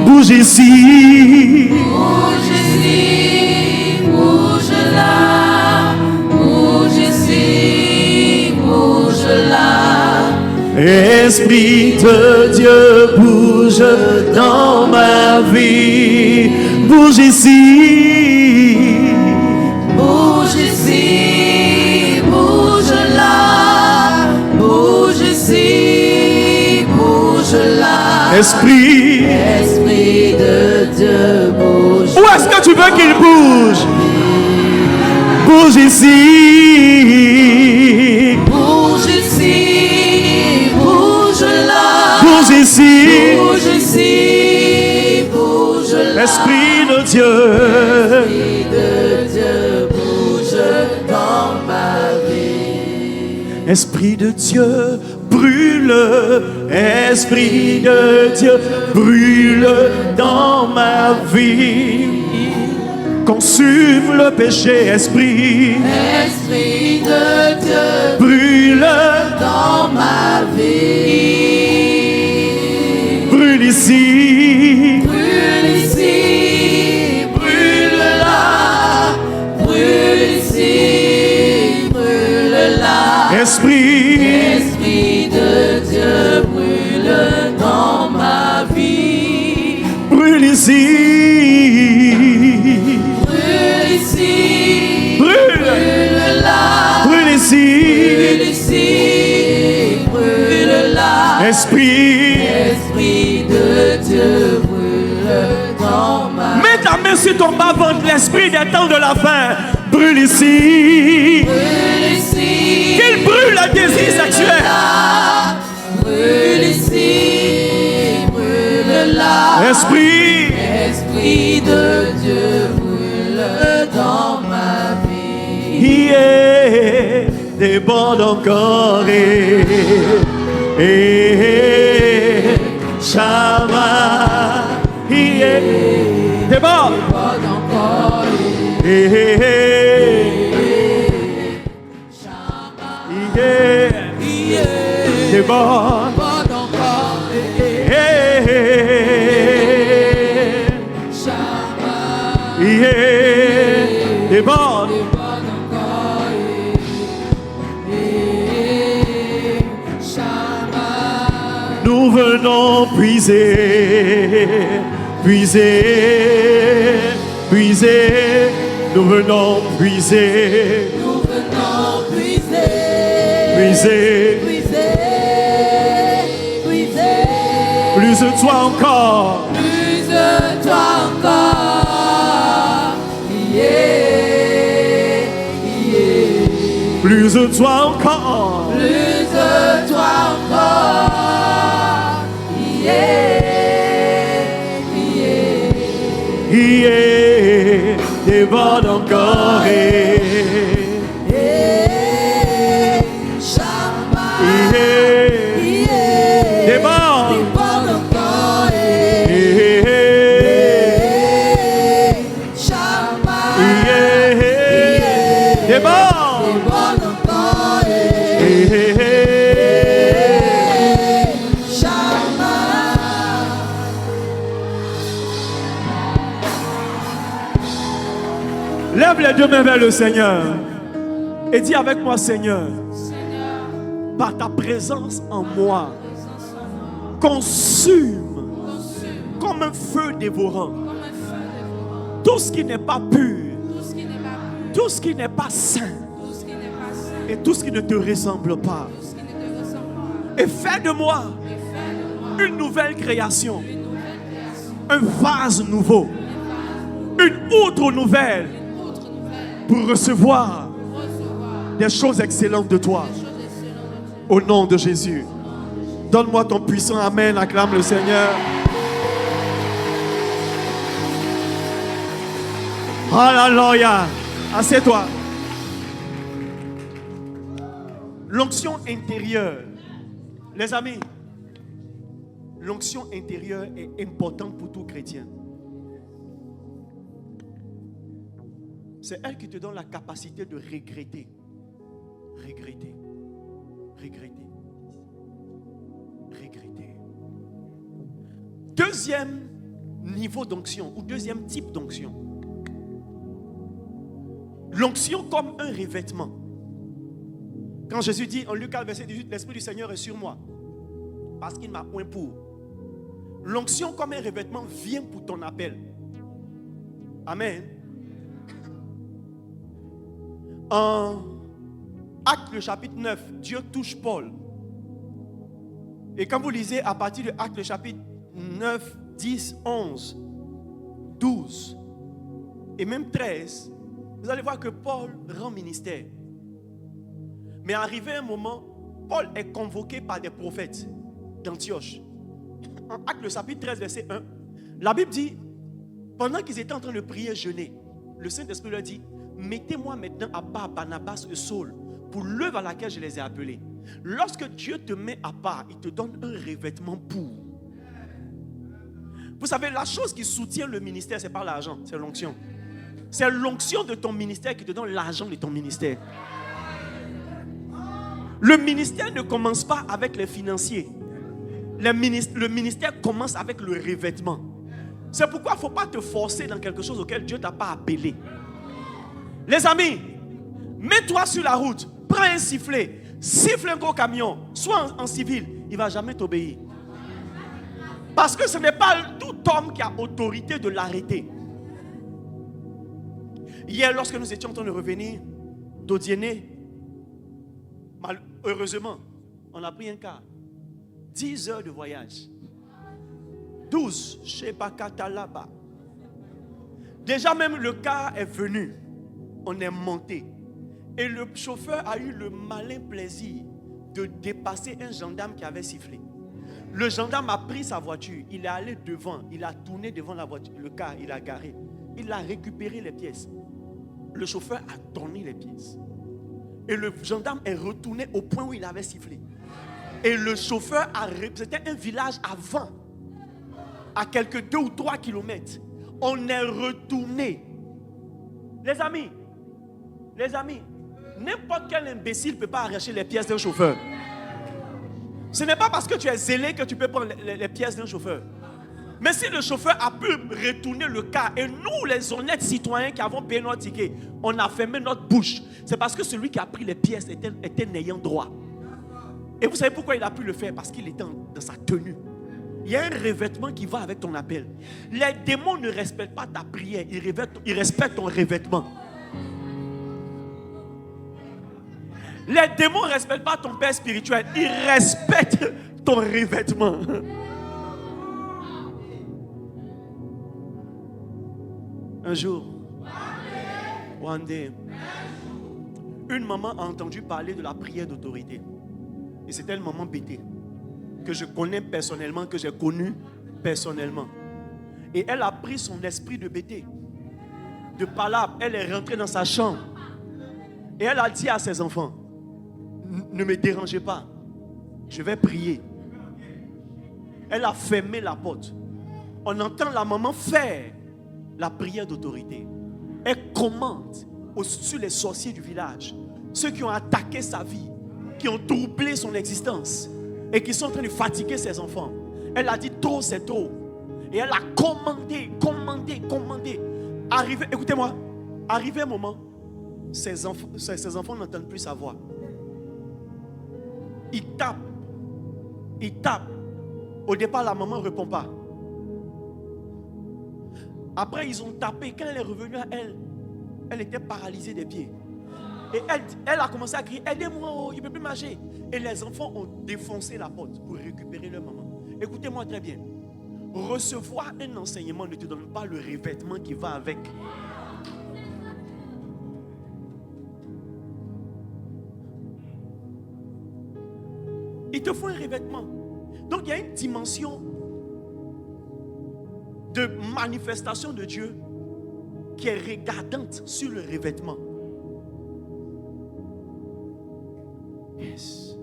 Bouge ici. Bouge ici, bouge là, bouge ici, Esprit de Dieu, bouge dans ma vie. Bouge ici. Bouge ici, bouge là, bouge ici, bouge là. Esprit. Esprit de Dieu, bouge. Où est-ce que tu veux qu'il bouge? Bouge ici. Bouge ici, bouge là. Bouge ici. Bouge ici, bouge là. Esprit de Dieu. Esprit de Dieu, bouge dans ma vie. Esprit de Dieu, brûle. Esprit de Dieu, brûle dans ma vie. Consume le péché, esprit. Esprit de Dieu, Brûle, dans ma vie. brûle ici. Brûle ici, brûle là. Brûle ici, brûle là. Esprit, Esprit de Dieu, brûle dans ma vie. brûle ici. Brûle ici, Brûle, brûle là. brûle ici. Brûle ici, brûle là. Esprit, Esprit de Dieu, brûle dans ma vie. mets ta main sur ton bas-ventre, l'esprit des temps de la fin. Brûle ici. Brûle ici, Qu'il brûle le désir sexuel. là. Brûle ici, brûle là. Esprit, Esprit de Dieu, brûle dans ma vie. yeah, déborde encore. Shama, yeah, déborde. Déborde encore, Yeah, déborde. déborde encore, Shama. Yeah, déborde. Déborde encore, Shama. Nous venons puiser, puiser, puiser. Nous venons puiser, Nous venons puiser, puiser. puiser, puiser. Plus de toi encore. Plus de toi encore. Yeah, yeah. Plus de toi encore. Plus de toi encore. Yeah, yeah. Yeah, déborde encore. Yeah, Shama. Yeah, Yeah. déborde. Déborde encore. Yeah, Shama. yeah, déborde. Déborde encore. Shama. Lève les deux mains vers le Seigneur et dis avec moi, Seigneur, par ta présence en moi, consume comme un feu dévorant tout ce qui n'est pas pur, tout ce qui n'est pas saint et tout ce qui ne te ressemble pas. Et fais de moi une nouvelle création, un vase nouveau, une outre nouvelle pour recevoir des choses excellentes de toi. Au nom de Jésus. Donne-moi ton puissant amen. Acclame le Seigneur. Alléluia. Assieds-toi. L'onction intérieure. Les amis, l'onction intérieure est importante pour tout chrétien. C'est elle qui te donne la capacité de regretter. Regretter. Regretter. Regretter. Deuxième niveau d'onction ou deuxième type d'onction. L'onction comme un revêtement. Quand Jésus dit en Luc 4, verset 18, l'Esprit du Seigneur est sur moi. parce qu'il m'a oint pour. L'onction comme un revêtement vient pour ton appel. Amen. En Actes le chapitre 9, Dieu touche Paul. Et quand vous lisez à partir de Actes le chapitre 9, 10, 11, 12 et même 13, vous allez voir que Paul rend ministère. Mais arrivé un moment, Paul est convoqué par des prophètes d'Antioche. En Actes le chapitre 13, verset 1, la Bible dit, pendant qu'ils étaient en train de prier, jeûner, le Saint-Esprit leur dit, mettez-moi maintenant à part Barnabas et Saul pour l'œuvre à laquelle je les ai appelés. Lorsque Dieu te met à part, il te donne un revêtement pour. Vous savez, la chose qui soutient le ministère, ce n'est pas l'argent, c'est l'onction. C'est l'onction de ton ministère qui te donne l'argent de ton ministère. Le ministère ne commence pas avec les financiers. Le ministère commence avec le revêtement. C'est pourquoi il ne faut pas te forcer dans quelque chose auquel Dieu ne t'a pas appelé. Les amis, mets-toi sur la route, prends un sifflet, siffle un gros camion, sois en civil, il ne va jamais t'obéir. Parce que ce n'est pas tout homme qui a autorité de l'arrêter. Hier, lorsque nous étions en train de revenir d'Odiéné, heureusement, on a pris un car. 10 heures de voyage. 12, je ne sais pas, là-bas. Déjà même le car est venu. On est monté. Et le chauffeur a eu le malin plaisir de dépasser un gendarme qui avait sifflé. Le gendarme a pris sa voiture. Il est allé devant. Il a tourné devant la voiture. Le car, il a garé. Il a récupéré les pièces. Le chauffeur a donné les pièces. Et le gendarme est retourné au point où il avait sifflé. Et le chauffeur c'était un village avant, à quelques 2 ou 3 kilomètres. On est retourné. Les amis, n'importe quel imbécile ne peut pas arracher les pièces d'un chauffeur. Ce n'est pas parce que tu es zélé que tu peux prendre les pièces d'un chauffeur. Mais si le chauffeur a pu retourner le cas, et nous les honnêtes citoyens qui avons payé notre ticket, on a fermé notre bouche, c'est parce que celui qui a pris les pièces était n'ayant droit. Et vous savez pourquoi il a pu le faire? Parce qu'il était dans sa tenue. Il y a un revêtement qui va avec ton appel. Les démons ne respectent pas ta prière, ils respectent ton revêtement. Les démons ne respectent pas ton père spirituel, ils respectent ton revêtement. Un jour, one day, une maman a entendu parler de la prière d'autorité. Et c'était une maman bêtée que je connais personnellement, que j'ai connue personnellement. Et elle a pris son esprit de bêtée, de palabre. Elle est rentrée dans sa chambre et elle a dit à ses enfants, ne me dérangez pas, je vais prier. Elle a fermé la porte. On entend la maman faire la prière d'autorité. Elle commande sur les sorciers du village, ceux qui ont attaqué sa vie, qui ont troublé son existence et qui sont en train de fatiguer ses enfants. Elle a dit trop, c'est trop. Et elle a commandé. Écoutez-moi, arrivé un moment, ses enfants n'entendent plus sa voix. Ils tapent. Au départ, la maman ne répond pas. Après, ils ont tapé. Quand elle est revenue à elle, elle était paralysée des pieds. Et elle a commencé à crier, aidez-moi, oh, il ne peut plus marcher. Et les enfants ont défoncé la porte pour récupérer leur maman. Écoutez-moi très bien. Recevoir un enseignement ne te donne pas le revêtement qui va avec. Il te faut un revêtement. Donc il y a une dimension de manifestation de Dieu qui est regardante sur le revêtement. Yes.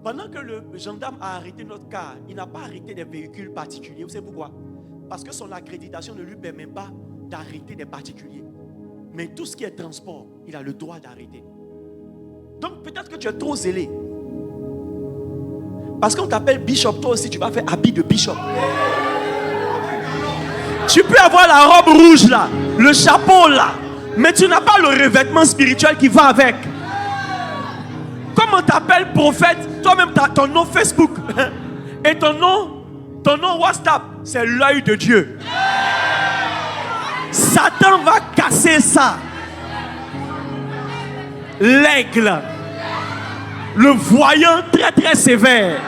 Pendant que le gendarme a arrêté notre car, il n'a pas arrêté des véhicules particuliers. Vous savez pourquoi? Parce que son accréditation ne lui permet pas d'arrêter des particuliers. Mais tout ce qui est transport, il a le droit d'arrêter. Donc peut-être que tu es trop zélé. Parce qu'on t'appelle bishop, toi aussi tu vas faire habit de bishop. Tu peux avoir la robe rouge là, le chapeau là, mais tu n'as pas le revêtement spirituel qui va avec. Comme on t'appelle prophète, toi-même ton nom Facebook et ton nom WhatsApp, c'est l'œil de Dieu. Satan va casser ça. L'aigle, le voyant très très sévère.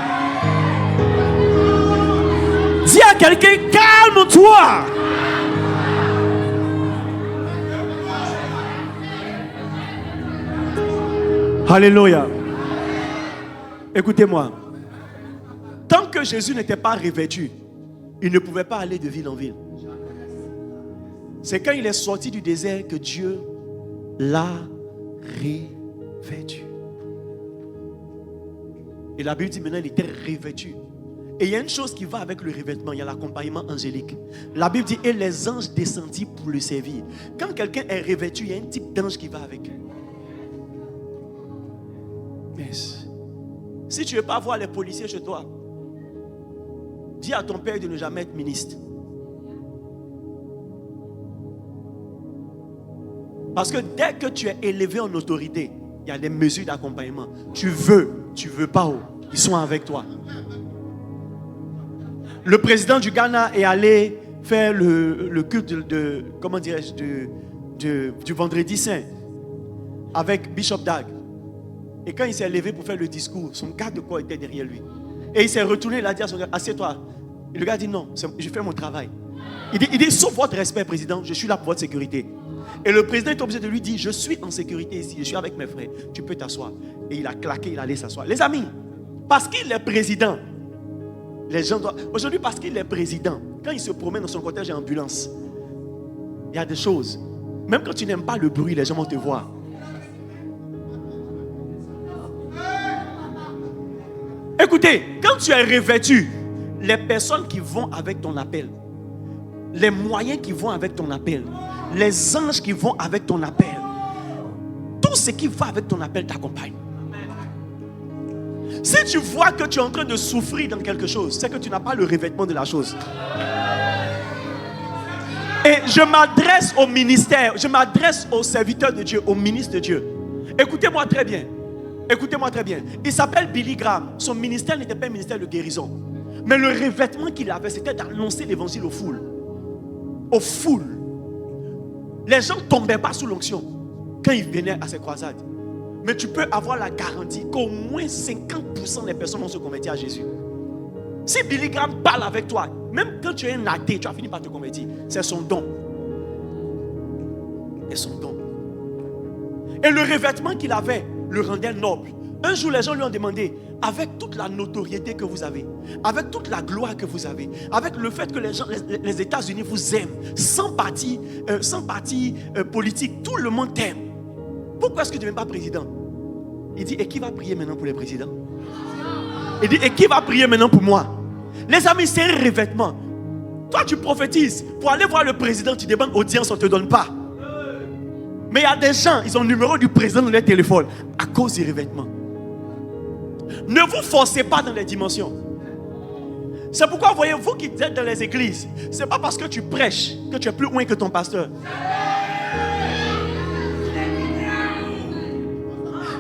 Dis à quelqu'un, calme-toi. Alléluia. Écoutez-moi. Tant que Jésus n'était pas revêtu, il ne pouvait pas aller de ville en ville. C'est quand il est sorti du désert que Dieu l'a revêtu. Et la Bible dit maintenant il était revêtu. Et il y a une chose qui va avec le revêtement, il y a l'accompagnement angélique. La Bible dit et les anges descendirent pour le servir. Quand quelqu'un est revêtu, il y a un type d'ange qui va avec lui. Yes. Si tu ne veux pas voir les policiers chez toi, dis à ton père de ne jamais être ministre. Parce que dès que tu es élevé en autorité, il y a des mesures d'accompagnement. Tu veux pas, ils sont avec toi. Le président du Ghana est allé faire le culte comment dirais-je, du vendredi saint avec Bishop Dag. Et quand il s'est levé pour faire le discours, son garde de corps était derrière lui. Et il s'est retourné, il a dit à son gars, assieds-toi. Et le gars dit non, je fais mon travail. Il dit, sauf votre respect, président, je suis là pour votre sécurité. Et le président est obligé de lui dire, je suis en sécurité ici, je suis avec mes frères, tu peux t'asseoir. Et il a claqué, il allait s'asseoir. Les amis, parce qu'il est président, les gens doivent... Aujourd'hui, parce qu'il est président, quand il se promène dans son cortège et ambulance, il y a des choses. Même quand tu n'aimes pas le bruit, les gens vont te voir. Écoutez, quand tu es revêtu, les personnes qui vont avec ton appel, les moyens qui vont avec ton appel, les anges qui vont avec ton appel, tout ce qui va avec ton appel t'accompagne. Si tu vois que tu es en train de souffrir dans quelque chose, c'est que tu n'as pas le revêtement de la chose. Et je m'adresse au ministère, je m'adresse aux serviteurs de Dieu, aux ministres de Dieu. Écoutez-moi très bien. Écoutez-moi très bien. Il s'appelle Billy Graham. Son ministère n'était pas un ministère de guérison. Mais le revêtement qu'il avait, c'était d'annoncer l'évangile aux foules. Aux foules. Les gens ne tombaient pas sous l'onction quand ils venaient à ces croisades. Mais tu peux avoir la garantie qu'au moins 50% des personnes vont se convertir à Jésus. Si Billy Graham parle avec toi, même quand tu es un athée, tu vas finir par te convertir. C'est son don. C'est son don. Et le revêtement qu'il avait le rendait noble. Un jour, les gens lui ont demandé, avec toute la notoriété que vous avez, avec toute la gloire que vous avez, avec le fait que les États-Unis vous aiment, sans parti politique, tout le monde t'aime. Pourquoi est-ce que tu ne deviens pas président? Il dit, et qui va prier maintenant pour les présidents? Il dit, et qui va prier maintenant pour moi? Les amis, c'est un revêtement. Toi, tu prophétises. Pour aller voir le président, tu demandes audience, on ne te donne pas. Mais il y a des gens, ils ont le numéro du président dans leur téléphone à cause du revêtement. Ne vous forcez pas dans les dimensions. C'est pourquoi, vous voyez, vous qui êtes dans les églises, ce n'est pas parce que tu prêches que tu es plus loin que ton pasteur.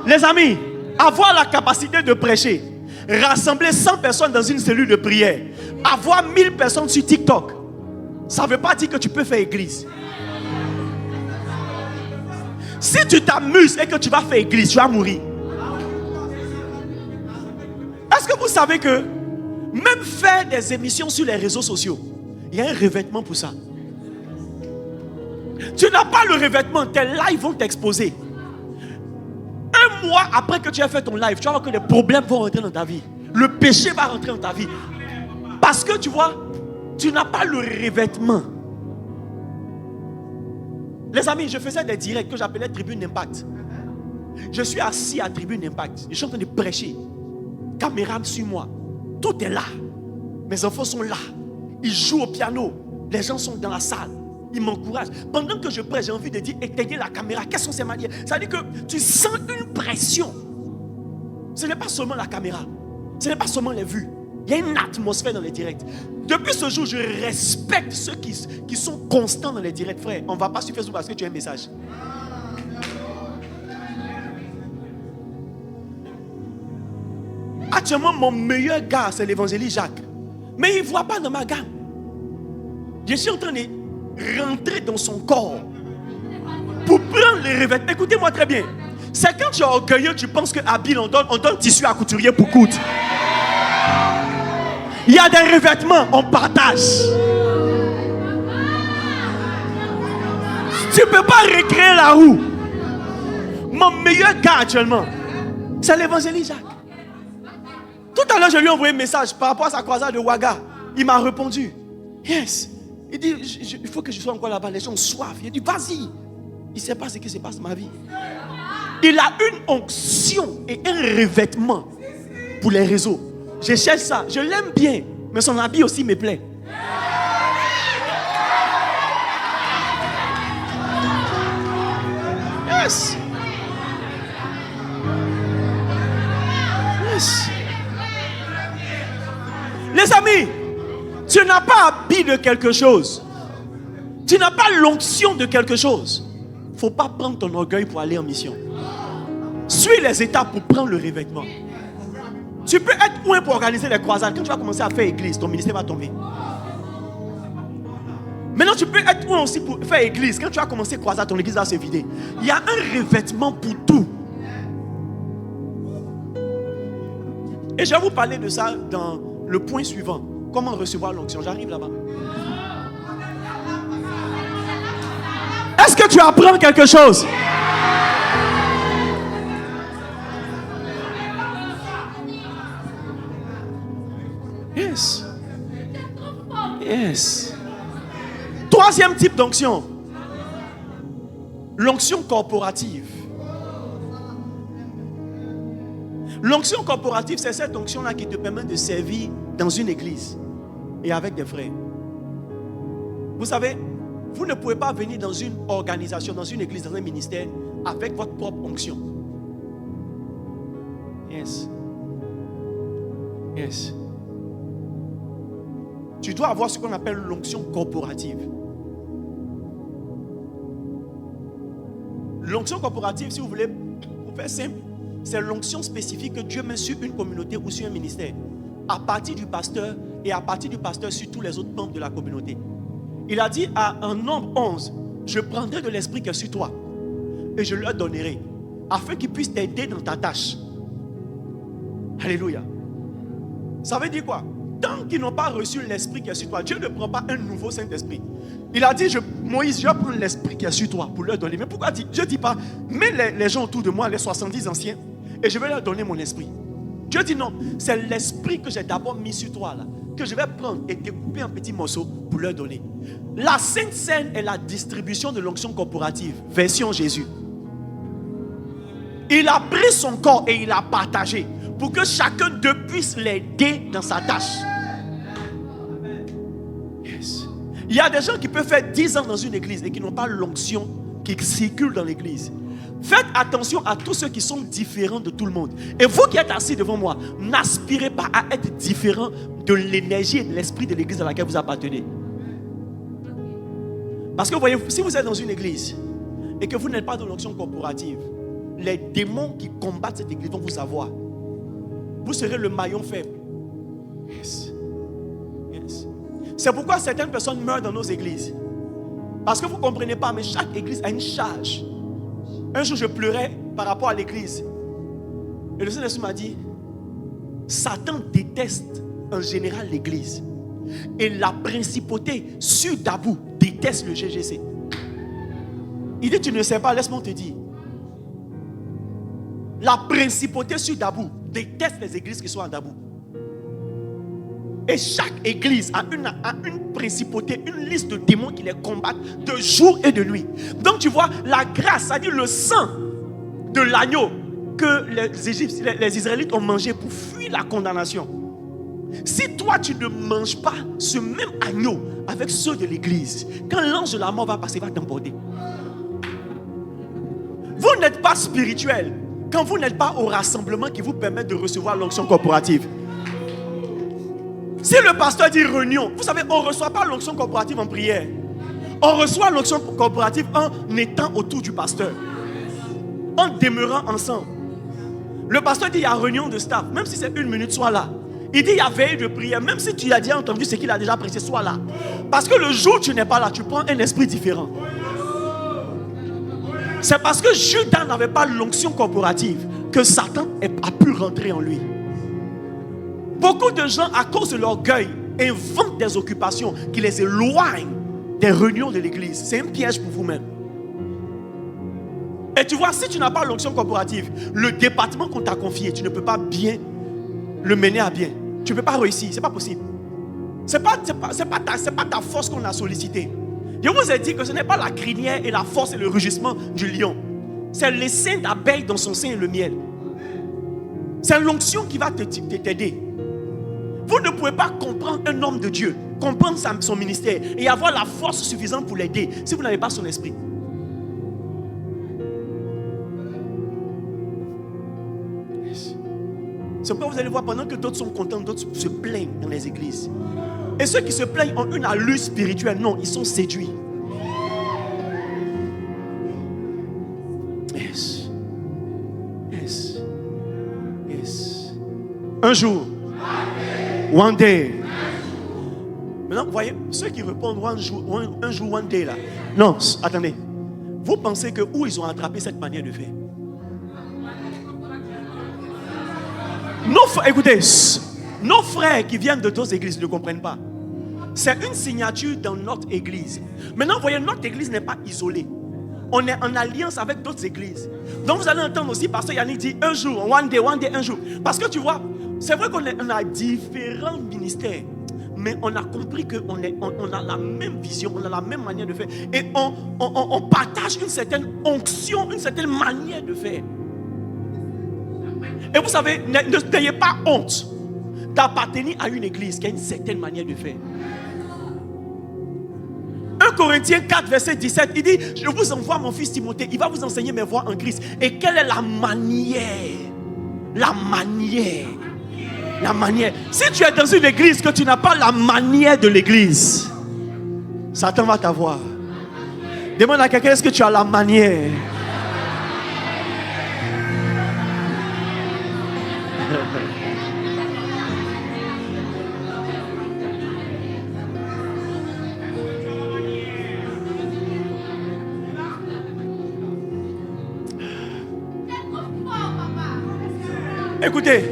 Les amis, avoir la capacité de prêcher, rassembler 100 personnes dans une cellule de prière, avoir 1000 personnes sur TikTok, ça ne veut pas dire que tu peux faire église. Si tu t'amuses et que tu vas faire église, tu vas mourir. Est-ce que vous savez que même faire des émissions sur les réseaux sociaux, il y a un revêtement pour ça. Tu n'as pas le revêtement, tes lives vont t'exposer. Un mois après que tu as fait ton live, tu vas voir que les problèmes vont rentrer dans ta vie. Le péché va rentrer dans ta vie. Parce que tu vois, tu n'as pas le revêtement. Les amis, je faisais des directs que j'appelais Tribune d'Impact. Je suis assis à Tribune d'Impact. Je suis en train de prêcher. Caméra sur moi. Tout est là. Mes enfants sont là. Ils jouent au piano. Les gens sont dans la salle. Ils m'encouragent. Pendant que je prêche, j'ai envie de dire, éteignez la caméra. Quelles sont ces manières? Ça veut dire que tu sens une pression. Ce n'est pas seulement la caméra. Ce n'est pas seulement les vues. Il y a une atmosphère dans les directs. Depuis ce jour, je respecte ceux qui sont constants dans les directs. Frère, on ne va pas sur Facebook parce que tu as un message. Actuellement, mon meilleur gars, c'est l'évangéliste Jacques. Mais il ne voit pas dans ma gamme. Je suis en train de rentrer dans son corps pour prendre les revêtements. Écoutez-moi très bien. C'est quand tu es orgueilleux, tu penses qu'à Bill, on donne tissu à couturier pour coudre. Il y a des revêtements, on partage. Tu ne peux pas recréer la roue. Mon meilleur gars actuellement, c'est l'évangéliste Jacques. Tout à l'heure, je lui ai envoyé un message par rapport à sa croisade de Ouaga. Il m'a répondu. Yes. Il dit, il faut que je sois encore là-bas. Les gens ont soif. Il dit, vas-y. Il ne sait pas ce qui se passe dans ma vie. Il a une onction et un revêtement pour les réseaux. Je cherche ça. Je l'aime bien. Mais son habit aussi me plaît. Yes. Yes. Les amis, tu n'as pas habit de quelque chose. Tu n'as pas l'onction de quelque chose. Il ne faut pas prendre ton orgueil pour aller en mission. Suis les étapes pour prendre le revêtement. Tu peux être loin pour organiser les croisades. Quand tu vas commencer à faire église, ton ministère va tomber. Maintenant, tu peux être loin aussi pour faire église. Quand tu vas commencer croisade, ton église va se vider. Il y a un revêtement pour tout. Et je vais vous parler de ça dans le point suivant. Comment recevoir l'onction? J'arrive là-bas. Est-ce que tu apprends quelque chose? Yes. Yes. Troisième type d'onction. L'onction corporative. L'onction corporative, c'est cette onction-là qui te permet de servir dans une église et avec des frères. Vous savez, vous ne pouvez pas venir dans une organisation, dans une église, dans un ministère avec votre propre onction. Yes. Yes. Tu dois avoir ce qu'on appelle l'onction corporative. L'onction corporative, si vous voulez, pour faire simple, c'est l'onction spécifique que Dieu met sur une communauté ou sur un ministère, à partir du pasteur et à partir du pasteur sur tous les autres membres de la communauté. Il a dit à un nombre 11, je prendrai de l'esprit qui est sur toi et je leur donnerai, afin qu'ils puissent t'aider dans ta tâche. Alléluia. Ça veut dire quoi? Tant qu'ils n'ont pas reçu l'esprit qui est sur toi, Dieu ne prend pas un nouveau Saint-Esprit. Il a dit, Moïse, je vais prendre l'esprit qui est sur toi pour leur donner. Mais pourquoi Dieu ne dit pas, mets les gens autour de moi, les 70 anciens, et je vais leur donner mon esprit. Dieu dit non, c'est l'esprit que j'ai d'abord mis sur toi là, que je vais prendre et découper en petits morceaux pour leur donner. La Sainte Seine est la distribution de l'onction corporative, version Jésus. Il a pris son corps et il a partagé pour que chacun d'eux puisse l'aider dans sa tâche. Yes. Il y a des gens qui peuvent faire 10 ans dans une église et qui n'ont pas l'onction qui circule dans l'église. Faites attention à tous ceux qui sont différents de tout le monde. Et vous qui êtes assis devant moi, n'aspirez pas à être différent de l'énergie et de l'esprit de l'église à laquelle vous appartenez. Parce que vous voyez, si vous êtes dans une église et que vous n'êtes pas dans l'onction corporative, les démons qui combattent cette église vont vous savoir. Vous serez le maillon faible. Yes. Yes. C'est pourquoi certaines personnes meurent dans nos églises. Parce que vous ne comprenez pas, mais chaque église a une charge. Un jour, je pleurais par rapport à l'église. Et le Saint-Esprit m'a dit, Satan déteste en général l'église. Et la principauté sur Dabou déteste le GGC. Il dit, tu ne sais pas, laisse-moi te dire. La principauté sur Dabou déteste les églises qui sont à Dabou. Et chaque église a une principauté, une liste de démons qui les combattent de jour et de nuit. Donc tu vois, la grâce, c'est-à-dire le sang de l'agneau que les Israélites ont mangé pour fuir la condamnation. Si toi tu ne manges pas ce même agneau avec ceux de l'église, quand l'ange de la mort va passer, il va t'emporter. Vous n'êtes pas spirituel quand vous n'êtes pas au rassemblement qui vous permet de recevoir l'onction corporative. Si le pasteur dit réunion, vous savez, on ne reçoit pas l'onction corporative en prière. On reçoit l'onction corporative en étant autour du pasteur, en demeurant ensemble. Le pasteur dit il y a réunion de staff, même si c'est 1 minute, sois là. Il dit il y a veille de prière, même si tu as déjà entendu ce qu'il a déjà prêché, sois là. Parce que le jour où tu n'es pas là, tu prends un esprit différent. C'est parce que Judas n'avait pas l'onction corporative que Satan a pu rentrer en lui. Beaucoup de gens, à cause de l'orgueil, inventent des occupations qui les éloignent des réunions de l'église. C'est un piège pour vous-même. Et tu vois, si tu n'as pas l'onction corporative, le département qu'on t'a confié, tu ne peux pas bien le mener à bien. Tu ne peux pas réussir, c'est pas possible. C'est pas ta force qu'on a sollicité. Je vous ai dit que ce n'est pas la crinière et la force et le rugissement du lion. C'est l'essaim d'abeilles dans son sein et le miel. C'est l'onction qui va t'aider. Vous ne pouvez pas comprendre un homme de Dieu, comprendre son ministère et avoir la force suffisante pour l'aider si vous n'avez pas son esprit. C'est pourquoi vous allez voir, pendant que d'autres sont contents, d'autres se plaignent dans les églises. Et ceux qui se plaignent ont une allure spirituelle. Non, ils sont séduits. Yes. Yes. Yes. Un jour. One day. Maintenant, vous voyez, ceux qui répondent un jour, one day là. Non, attendez. Vous pensez que où ils ont attrapé cette manière de faire? Écoutez, nos frères qui viennent de d'autres églises ne comprennent pas. C'est une signature dans notre église. Maintenant, vous voyez, notre église n'est pas isolée. On est en alliance avec d'autres églises. Donc vous allez entendre aussi Pasteur Yannick dire un jour, one day, un jour. Parce que tu vois, c'est vrai qu'on a différents ministères. Mais on a compris qu'on a la même vision, on a la même manière de faire. Et on partage une certaine onction, une certaine manière de faire. Et vous savez, n'ayez pas honte d'appartenir à une église qui a une certaine manière de faire. 1 Corinthiens 4, verset 17, il dit, je vous envoie mon fils Timothée, il va vous enseigner mes voies en Christ. Et quelle est la manière? La manière. Si tu es dans une église que tu n'as pas la manière de l'église, Satan va t'avoir. Demande à quelqu'un, est-ce que tu as la manière? Écoutez,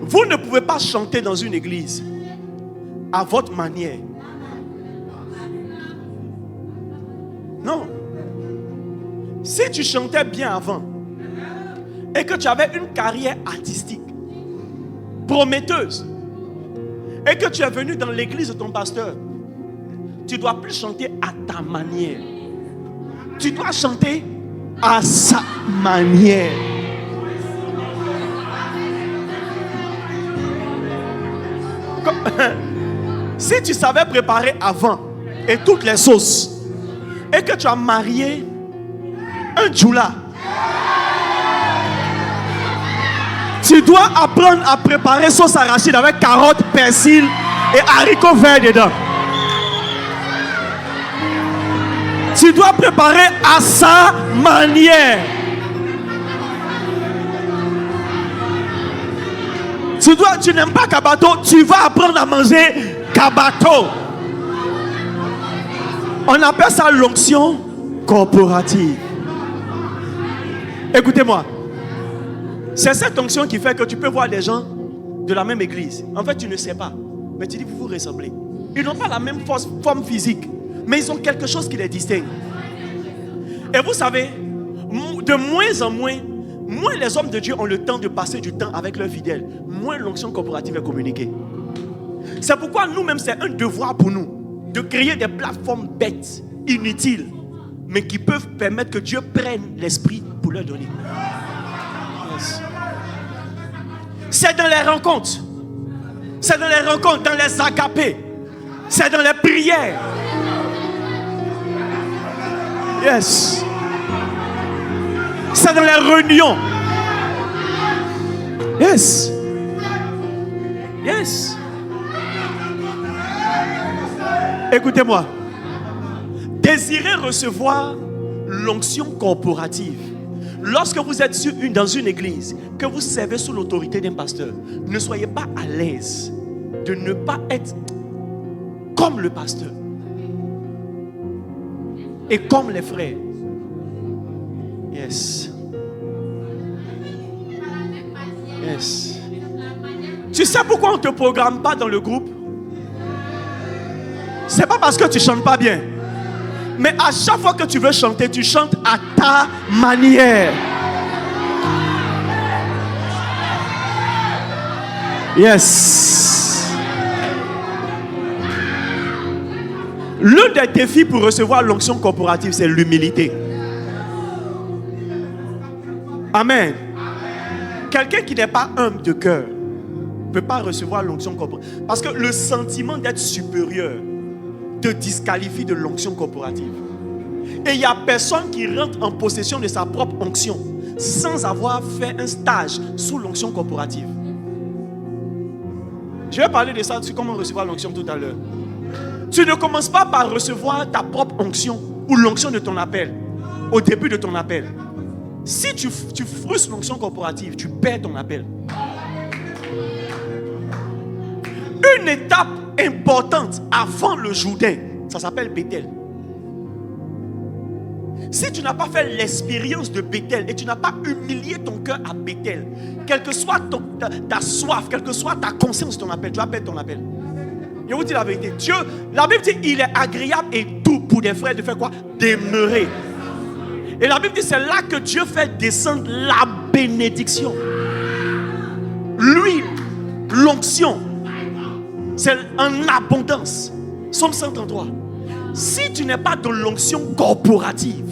vous ne pouvez pas chanter dans une église à votre manière. Non. Si tu chantais bien avant et que tu avais une carrière artistique prometteuse et que tu es venu dans l'église de ton pasteur, tu ne dois plus chanter à ta manière. Tu dois chanter à sa manière. Si tu savais préparer avant et toutes les sauces et que tu as marié un djoula, tu dois apprendre à préparer sauce arachide avec carottes, persil et haricots verts dedans. Tu dois préparer à sa manière. Tu n'aimes pas Kabato, tu vas apprendre à manger Kabato. On appelle ça l'onction corporative. Écoutez-moi. C'est cette onction qui fait que tu peux voir des gens de la même église. En fait, tu ne sais pas. Mais tu dis, vous vous ressemblez. Ils n'ont pas la même forme physique. Mais ils ont quelque chose qui les distingue. Et vous savez, de moins en moins les hommes de Dieu ont le temps de passer du temps avec leurs fidèles, moins l'onction corporative est communiquée. C'est pourquoi nous-mêmes, c'est un devoir pour nous de créer des plateformes bêtes, inutiles, mais qui peuvent permettre que Dieu prenne l'esprit pour leur donner. Yes. C'est dans les rencontres. C'est dans les rencontres, dans les agapés. C'est dans les prières. Yes. C'est dans les réunions. Yes. Yes. Écoutez-moi. Désirer recevoir l'onction corporative Lorsque vous êtes dans une église, que vous servez sous l'autorité d'un pasteur, ne soyez pas à l'aise de ne pas être comme le pasteur et comme les frères. Yes. Yes. Tu sais pourquoi on ne te programme pas dans le groupe? C'est pas parce que tu chantes pas bien. Mais à chaque fois que tu veux chanter, tu chantes à ta manière. Yes. L'un des défis pour recevoir l'onction corporative, c'est l'humilité. Amen. Quelqu'un qui n'est pas humble de cœur ne peut pas recevoir l'onction corporative. Parce que le sentiment d'être supérieur te disqualifie de l'onction corporative. Et il n'y a personne qui rentre en possession de sa propre onction sans avoir fait un stage sous l'onction corporative. Je vais parler de ça, sur comment recevoir l'onction tout à l'heure. Tu ne commences pas par recevoir ta propre onction ou l'onction de ton appel au début de ton appel. Si tu frustres l'onction corporative, tu perds ton appel. Une étape importante avant le Jourdain, ça s'appelle Bethel. Si tu n'as pas fait l'expérience de Bethel et tu n'as pas humilié ton cœur à Bethel, quelle que soit ta soif, quelle que soit ta conscience de ton appel, tu vas perdre ton appel. Je vous dis la vérité. Dieu, la Bible dit, il est agréable et doux pour des frères de faire quoi? Demeurer. Et la Bible dit, c'est là que Dieu fait descendre la bénédiction. L'huile, l'onction, c'est en abondance. Psaume 133. Si tu n'es pas dans l'onction corporative,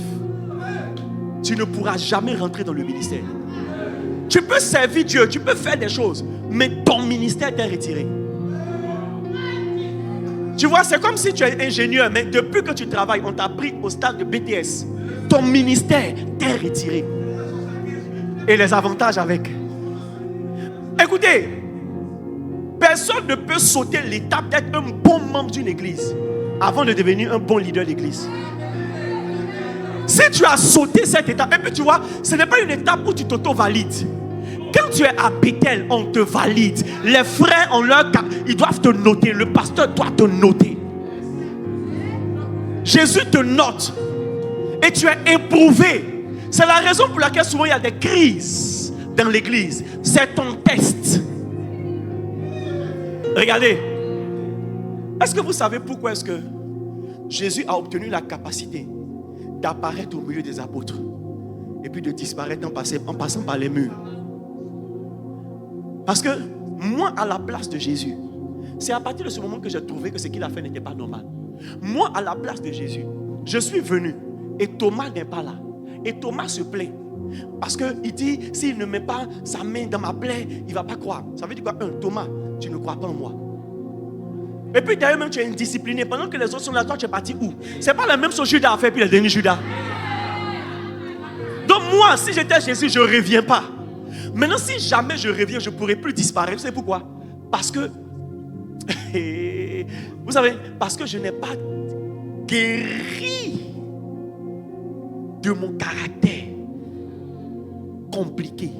tu ne pourras jamais rentrer dans le ministère. Tu peux servir Dieu, tu peux faire des choses, mais ton ministère t'est retiré. Tu vois, c'est comme si tu es ingénieur, mais depuis que tu travailles, on t'a pris au stade de BTS. Ton ministère t'est retiré. Et les avantages avec. Écoutez, personne ne peut sauter l'étape d'être un bon membre d'une église avant de devenir un bon leader d'église. Si tu as sauté cette étape, et puis tu vois, ce n'est pas une étape où tu t'auto-valides. Quand tu es à Bethel, on te valide. Les frères, ils doivent te noter. Le pasteur doit te noter. Jésus te note. Et tu es éprouvé. C'est la raison pour laquelle souvent il y a des crises dans l'église. C'est ton test. Regardez. Est-ce que vous savez pourquoi est-ce que Jésus a obtenu la capacité d'apparaître au milieu des apôtres et puis de disparaître en passant par les murs? Parce que moi, à la place de Jésus, c'est à partir de ce moment que j'ai trouvé que ce qu'il a fait n'était pas normal. Moi, à la place de Jésus, je suis venu et Thomas n'est pas là. Et Thomas se plaint. Parce qu'il dit, s'il ne met pas sa main dans ma plaie, il ne va pas croire. Ça veut dire quoi? Thomas, tu ne crois pas en moi. Et puis d'ailleurs même tu es indiscipliné. Pendant que les autres sont là, toi tu es parti où? C'est pas la même chose Judas a fait puis le dernier Judas. Donc moi, si j'étais Jésus, je ne reviens pas. Maintenant, si jamais je reviens, je ne pourrai plus disparaître. Vous savez pourquoi? Parce que, vous savez, parce que je n'ai pas guéri de mon caractère compliqué.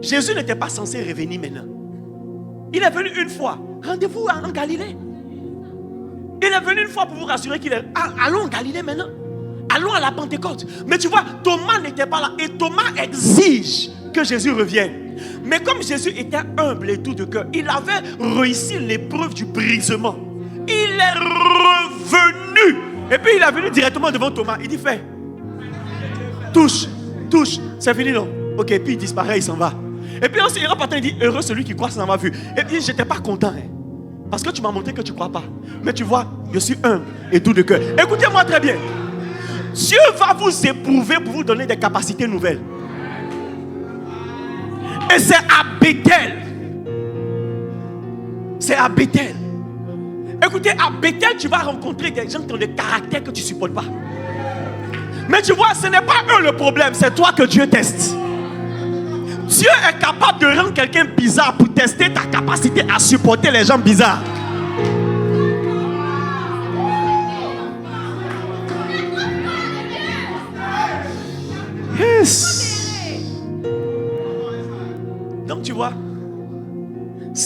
Jésus n'était pas censé revenir maintenant. Il est venu une fois. Rendez-vous en Galilée. Il est venu une fois pour vous rassurer qu'il est... Allons en Galilée maintenant. Allons à la Pentecôte. Mais tu vois, Thomas n'était pas là. Et Thomas exige que Jésus revienne. Mais comme Jésus était humble et tout de cœur, il avait réussi l'épreuve du brisement. Il est revenu. Et puis il est venu directement devant Thomas. Il dit, fais. Touche. C'est fini non? Ok, puis il disparaît, il s'en va. Et puis ensuite il repartit, il dit, heureux celui qui croit sans avoir vu. Et puis j'étais pas content. Parce que tu m'as montré que tu ne crois pas. Mais tu vois, je suis humble et tout de cœur. Écoutez-moi très bien. Dieu va vous éprouver pour vous donner des capacités nouvelles. Et c'est à Bethel. C'est à Bethel. Écoutez, à Bethel, tu vas rencontrer des gens qui ont des caractères que tu ne supportes pas. Mais tu vois, ce n'est pas eux le problème, c'est toi que Dieu teste. Dieu est capable de rendre quelqu'un bizarre pour tester ta capacité à supporter les gens bizarres.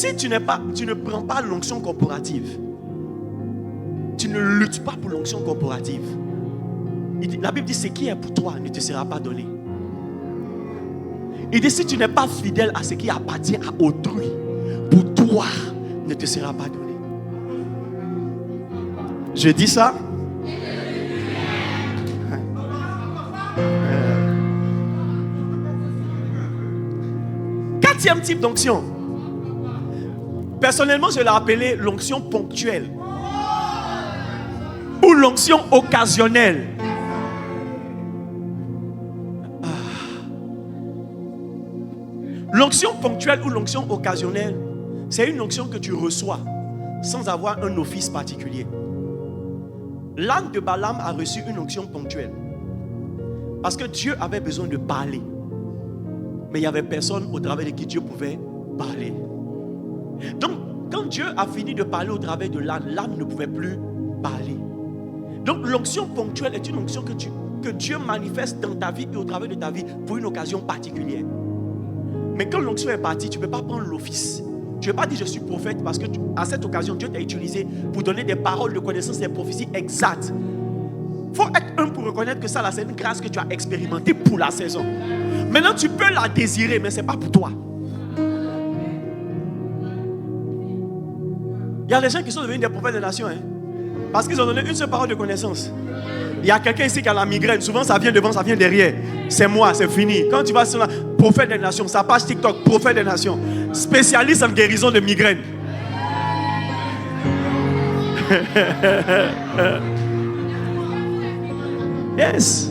Si tu ne prends pas l'onction corporative, tu ne luttes pas pour l'onction corporative, la Bible dit ce qui est pour toi ne te sera pas donné. Il dit si tu n'es pas fidèle à ce qui appartient à autrui, pour toi ne te sera pas donné. Je dis ça. Quatrième type d'onction. Personnellement, je l'ai appelé l'onction ponctuelle ou l'onction occasionnelle. L'onction ponctuelle ou l'onction occasionnelle, c'est une onction que tu reçois sans avoir un office particulier. L'âne de Balaam a reçu une onction ponctuelle parce que Dieu avait besoin de parler, mais il n'y avait personne au travers de qui Dieu pouvait parler. Donc, quand Dieu a fini de parler au travers de l'âne, l'âne ne pouvait plus parler. Donc, l'onction ponctuelle est une onction que Dieu manifeste dans ta vie et au travers de ta vie pour une occasion particulière. Mais quand l'onction est partie, tu ne peux pas prendre l'office. Tu ne peux pas dire je suis prophète parce que à cette occasion, Dieu t'a utilisé pour donner des paroles de connaissance et des prophéties exactes. Il faut être un pour reconnaître que ça, c'est une grâce que tu as expérimentée pour la saison. Maintenant, tu peux la désirer, mais ce n'est pas pour toi. Il y a des gens qui sont devenus des prophètes des nations, parce qu'ils ont donné une seule parole de connaissance. Il y a quelqu'un ici qui a la migraine. Souvent, ça vient devant, ça vient derrière. C'est moi, c'est fini. Quand tu vas sur la prophète des nations, sa page TikTok, prophète des nations, spécialiste en guérison de migraine. Yes.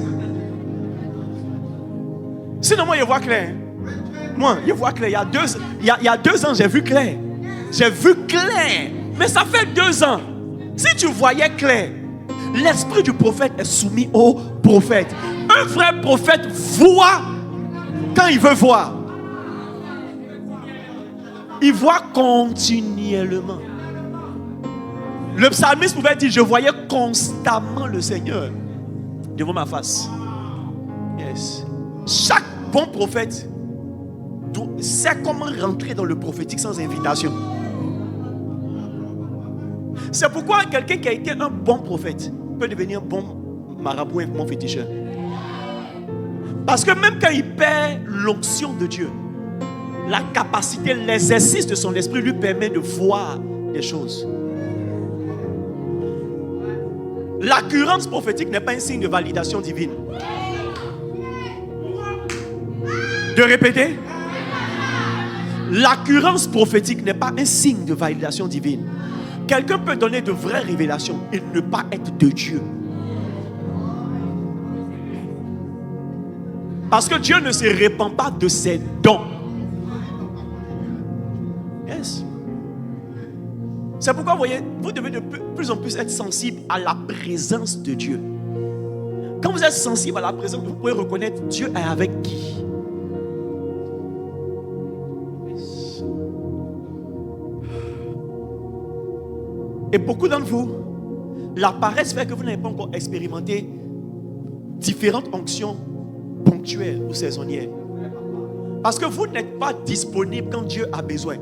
Sinon, moi, je vois clair. Moi, je vois clair. Il y a 2 ans, j'ai vu clair. J'ai vu clair. Mais ça fait 2 ans. Si tu voyais clair, l'esprit du prophète est soumis au prophète. Un vrai prophète voit quand il veut voir. Il voit continuellement. Le psalmiste pouvait dire, je voyais constamment le Seigneur devant ma face. Yes. Chaque bon prophète sait comment rentrer dans le prophétique sans invitation. C'est pourquoi quelqu'un qui a été un bon prophète peut devenir un bon marabout, un bon féticheur. Parce que même quand il perd l'onction de Dieu, la capacité, l'exercice de son esprit lui permet de voir des choses. L'accurrence prophétique n'est pas un signe de validation divine. De répéter. L'accurance prophétique n'est pas un signe de validation divine. Quelqu'un peut donner de vraies révélations et ne pas être de Dieu. Parce que Dieu ne se répand pas de ses dons. Yes. C'est pourquoi, vous voyez, vous devez de plus en plus être sensible à la présence de Dieu. Quand vous êtes sensible à la présence, vous pouvez reconnaître Dieu est avec qui. Et beaucoup d'entre vous, la paresse fait que vous n'avez pas encore expérimenté différentes onctions ponctuelles ou saisonnières. Parce que vous n'êtes pas disponible quand Dieu a besoin.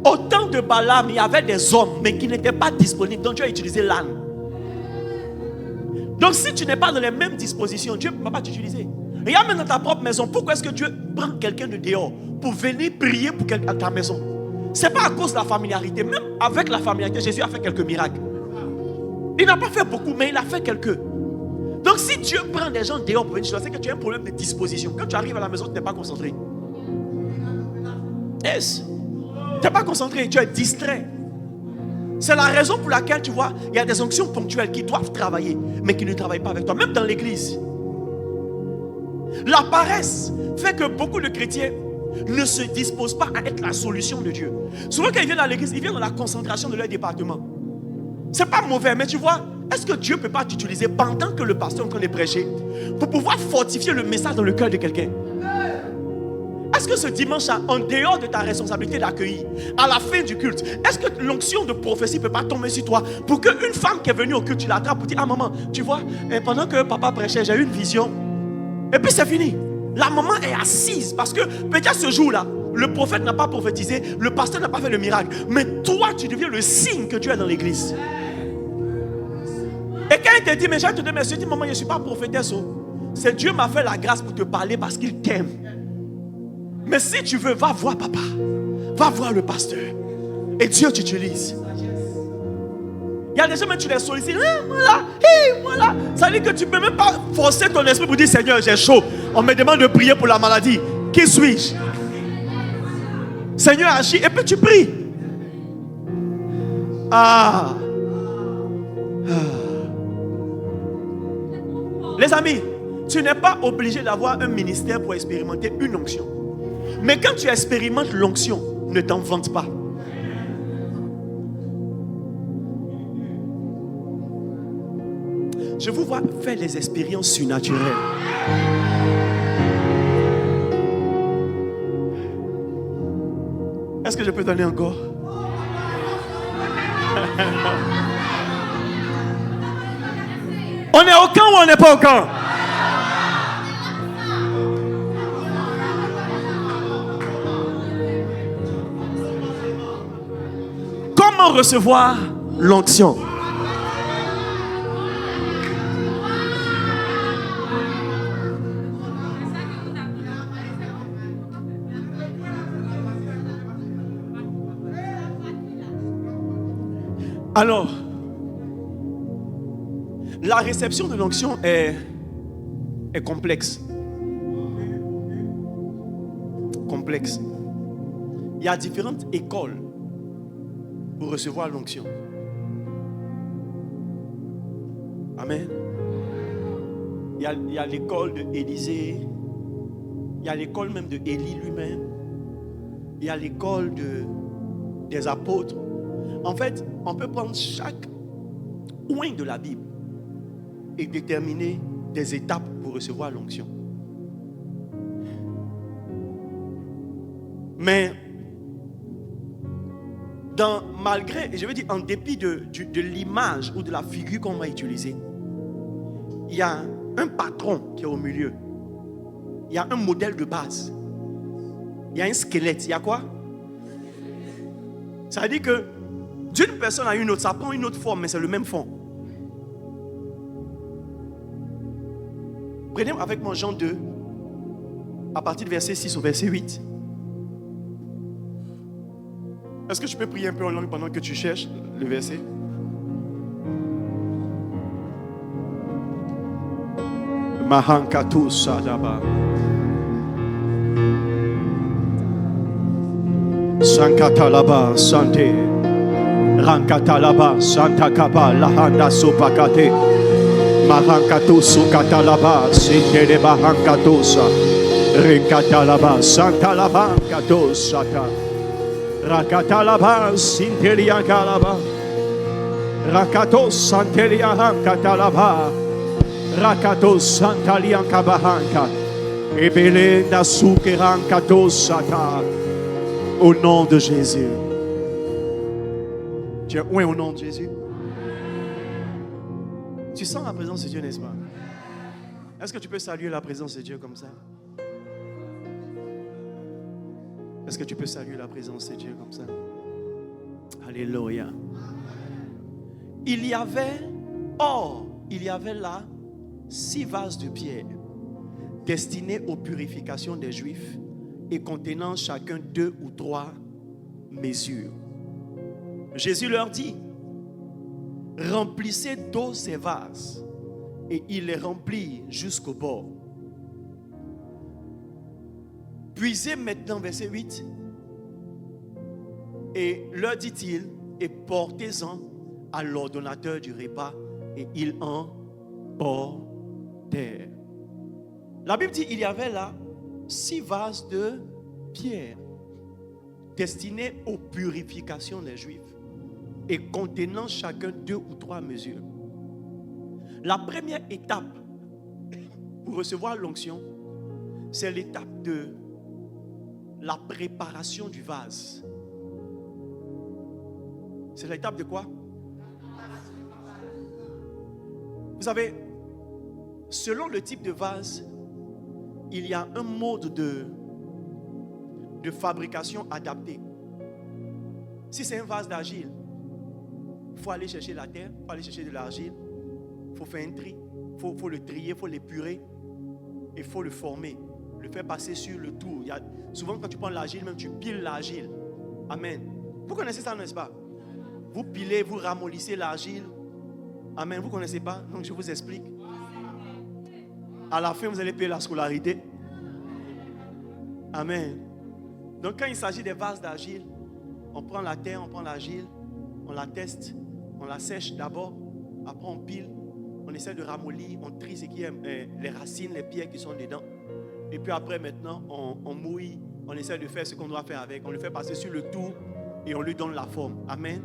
Au temps de Balaam, il y avait des hommes, mais qui n'étaient pas disponibles. Donc Dieu a utilisé l'âne. Donc si tu n'es pas dans les mêmes dispositions, Dieu ne va pas t'utiliser. Regarde même dans ta propre maison. Pourquoi est-ce que Dieu prend quelqu'un de dehors pour venir prier pour ta maison? Ce n'est pas à cause de la familiarité. Même avec la familiarité, Jésus a fait quelques miracles. Il n'a pas fait beaucoup, mais il a fait quelques. Donc si Dieu prend des gens dehors pour venir, c'est que tu as un problème de disposition. Quand tu arrives à la maison, tu n'es pas concentré. Yes. Tu n'es pas concentré, tu es distrait. C'est la raison pour laquelle, tu vois, il y a des onctions ponctuelles qui doivent travailler, mais qui ne travaillent pas avec toi, même dans l'église. La paresse fait que beaucoup de chrétiens ne se disposent pas à être la solution de Dieu. Souvent quand ils viennent à l'église, ils viennent dans la concentration de leur département. C'est pas mauvais, mais tu vois, est-ce que Dieu ne peut pas t'utiliser pendant que le pasteur est en train de prêcher pour pouvoir fortifier le message dans le cœur de quelqu'un? Est-ce que ce dimanche, en dehors de ta responsabilité d'accueillir, à la fin du culte, est-ce que l'onction de prophétie ne peut pas tomber sur toi pour qu'une femme qui est venue au culte, tu l'attrapes pour dire, ah maman, tu vois, pendant que papa prêchait, j'ai eu une vision. Et puis c'est fini. La maman est assise parce que peut-être ce jour-là, Le prophète n'a pas prophétisé, le pasteur n'a pas fait le miracle. Mais toi, tu deviens le signe que Dieu a dans l'église. Et quand il te dit, mais j'ai te dire, mais je dis, maman, je ne suis pas prophétesse. C'est Dieu m'a fait la grâce pour te parler parce qu'il t'aime. Mais si tu veux, va voir papa. Va voir le pasteur. Et Dieu t'utilise. Il y a des gens, mais tu les sollicites. Voilà. Ça veut dire que tu ne peux même pas forcer ton esprit pour dire, Seigneur, j'ai chaud. On me demande de prier pour la maladie. Qui suis-je? Seigneur, agis. Et puis tu pries. Les amis, tu n'es pas obligé d'avoir un ministère pour expérimenter une onction. Mais quand tu expérimentes l'onction, ne t'en vante pas. Je vous vois faire des expériences surnaturelles. Est-ce que je peux donner encore? On est au camp ou on n'est pas au camp? Comment recevoir l'onction? Alors, la réception de l'onction est complexe. Complexe. Il y a différentes écoles pour recevoir l'onction. Amen. Il y a l'école de Élisée. Il y a l'école même de Élie lui-même. Il y a l'école des apôtres. En fait, on peut prendre chaque point de la Bible et déterminer des étapes pour recevoir l'onction. Mais malgré, je veux dire, en dépit de l'image ou de la figure qu'on va utiliser, il y a un patron qui est au milieu. Il y a un modèle de base. Il y a un squelette. Il y a quoi? Ça veut dire que d'une personne à une autre, ça prend une autre forme, mais c'est le même fond. Prenez avec moi Jean 2, à partir du verset 6 au verset 8. Est-ce que je peux prier un peu en langue pendant que tu cherches le verset? Mahankatu Sadaba. Sankatalaba Sante. Rankatalaba Santa Kaba Lahanda Sopakate. Mahankatu Sukatalaba Sinte Bahankatosa. Rinkatalaba Santa Laba Katosata. Rakatalaba Sintelia Kalaba. Rakatos Santelia Hankatalaba. Rakatos Santalia Kabahanka. Ebele Nasukerankatos. Au nom de Jésus. Tu es où au nom de Jésus? Tu sens la présence de Dieu, n'est-ce pas? Est-ce que tu peux saluer la présence de Dieu comme ça? Est-ce que tu peux saluer la présence de Dieu comme ça? Alléluia. Il y avait là 6 vases de pierre destinés aux purifications des Juifs et contenant chacun 2 ou 3 mesures. Jésus leur dit: remplissez d'eau ces vases. Et il les remplit jusqu'au bord. Puisez maintenant, verset 8, et leur dit-il, et portez-en à l'ordonnateur du repas, et ils en portèrent. La Bible dit, il y avait là 6 vases de pierre destinés aux purifications des Juifs et contenant chacun 2 ou 3 mesures. La première étape pour recevoir l'onction, c'est l'étape de la préparation du vase. C'est l'étape de quoi? Vous savez, selon le type de vase, il y a un mode de fabrication adaptée. Si c'est un vase d'argile, il faut aller chercher la terre, il faut aller chercher de l'argile, il faut faire un tri, il faut le trier, il faut l'épurer, il faut le former, le faire passer sur le tour. Souvent quand tu prends l'argile, même tu piles l'argile. Amen. Vous connaissez ça, n'est-ce pas? Vous pilez, vous ramollissez l'argile. Amen. Vous ne connaissez pas? Donc je vous explique. À la fin, vous allez payer la scolarité. Amen. Donc quand il s'agit des vases d'argile, on prend la terre, on prend l'argile, on la teste, on la sèche d'abord, après on pile, on essaie de ramollir, on trie ce qui est les racines, les pierres qui sont dedans. Et puis après maintenant, on mouille, on essaie de faire ce qu'on doit faire avec, on le fait passer sur le tour et on lui donne la forme. Amen.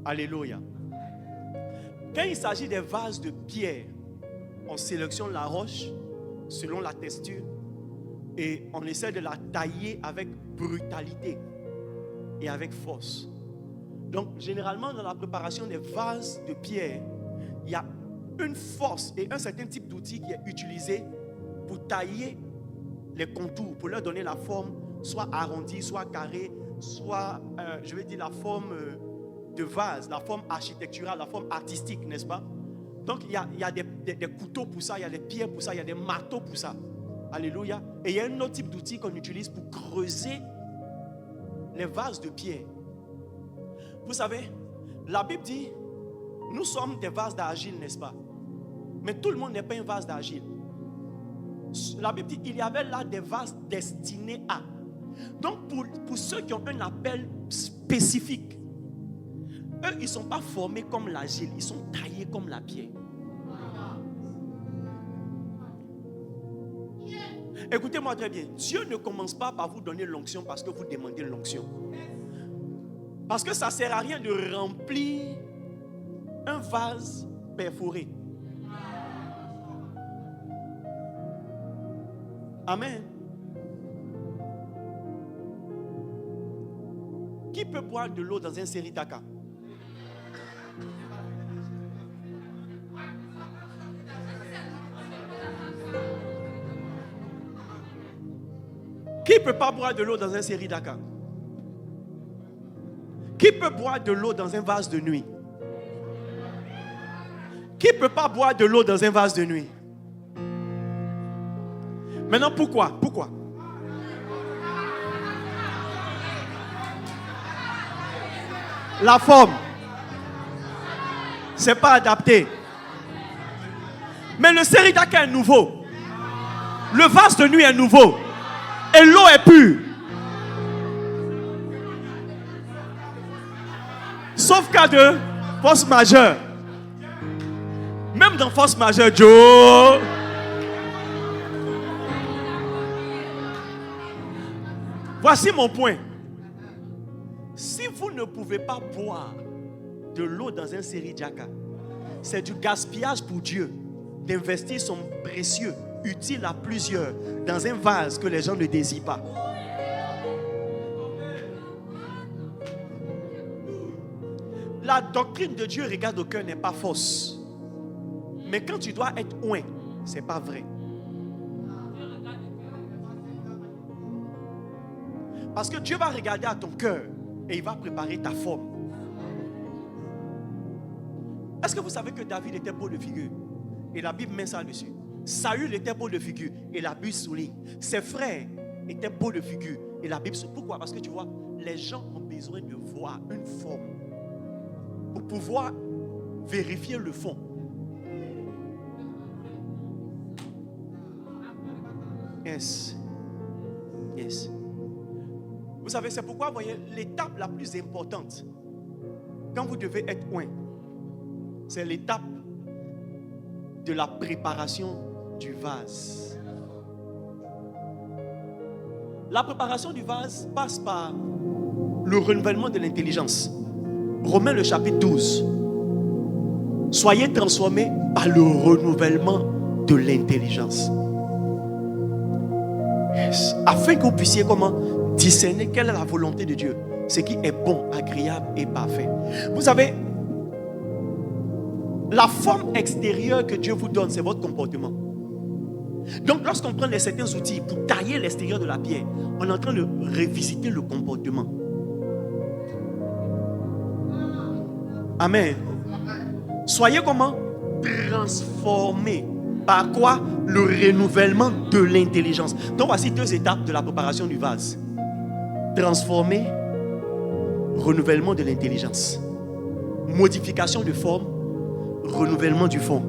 Alléluia. Quand il s'agit des vases de pierre, on sélectionne la roche selon la texture et on essaie de la tailler avec brutalité et avec force. Donc, généralement, dans la préparation des vases de pierre, il y a une force et un certain type d'outil qui est utilisé pour tailler les contours, pour leur donner la forme, soit arrondie, soit carrée, soit, je vais dire, la forme de vase, la forme architecturale, la forme artistique, n'est-ce pas? Donc, il y a des couteaux pour ça, il y a des pierres pour ça, il y a des marteaux pour ça. Alléluia. Et il y a un autre type d'outil qu'on utilise pour creuser les vases de pierre. Vous savez, la Bible dit, nous sommes des vases d'argile, n'est-ce pas? Mais tout le monde n'est pas un vase d'argile. La Bible dit, il y avait là des vases destinés à. Donc pour ceux qui ont un appel spécifique, eux, ils ne sont pas formés comme l'argile, ils sont taillés comme la pierre. Écoutez-moi très bien, Dieu ne commence pas par vous donner l'onction parce que vous demandez l'onction. Parce que ça ne sert à rien de remplir un vase perforé. Amen. Qui peut boire de l'eau dans un séritaka? Qui ne peut pas boire de l'eau dans un séritaka? Qui peut boire de l'eau dans un vase de nuit? Qui ne peut pas boire de l'eau dans un vase de nuit? Maintenant, pourquoi? Pourquoi? La forme, ce n'est pas adapté. Mais le séritaka est nouveau. Le vase de nuit est nouveau. Et l'eau est pure. Sauf cas de force majeure. Même dans force majeure, Joe. Voici mon point. Si vous ne pouvez pas boire de l'eau dans un séritaka, c'est du gaspillage pour Dieu d'investir son précieux, utile à plusieurs, dans un vase que les gens ne désirent pas. La doctrine de Dieu regarde au cœur n'est pas fausse. Mais quand tu dois être oint, ce n'est pas vrai. Parce que Dieu va regarder à ton cœur et il va préparer ta forme. Est-ce que vous savez que David était beau de figure? Et la Bible met ça dessus. Saül était beau de figure et la Bible souligne. Ses frères étaient beaux de figure et la Bible souligne. Pourquoi? Parce que tu vois, les gens ont besoin de voir une forme pour pouvoir vérifier le fond. Yes. Yes. Vous savez, c'est pourquoi, vous voyez, l'étape la plus importante, quand vous devez être oint, c'est l'étape de la préparation du vase. La préparation du vase passe par le renouvellement de l'intelligence. Romains le chapitre 12. Soyez transformés par le renouvellement de l'intelligence. Yes. Afin que vous puissiez comment discerner quelle est la volonté de Dieu, ce qui est bon, agréable et parfait. Vous savez, la forme extérieure que Dieu vous donne, c'est votre comportement. Donc, lorsqu'on prend certains outils pour tailler l'extérieur de la pierre, on est en train de revisiter le comportement. Amen. Soyez comment? Transformés. Par quoi? Le renouvellement de l'intelligence. Donc, voici 2 étapes de la préparation du vase. Transformer, renouvellement de l'intelligence. Modification de forme, renouvellement du fond.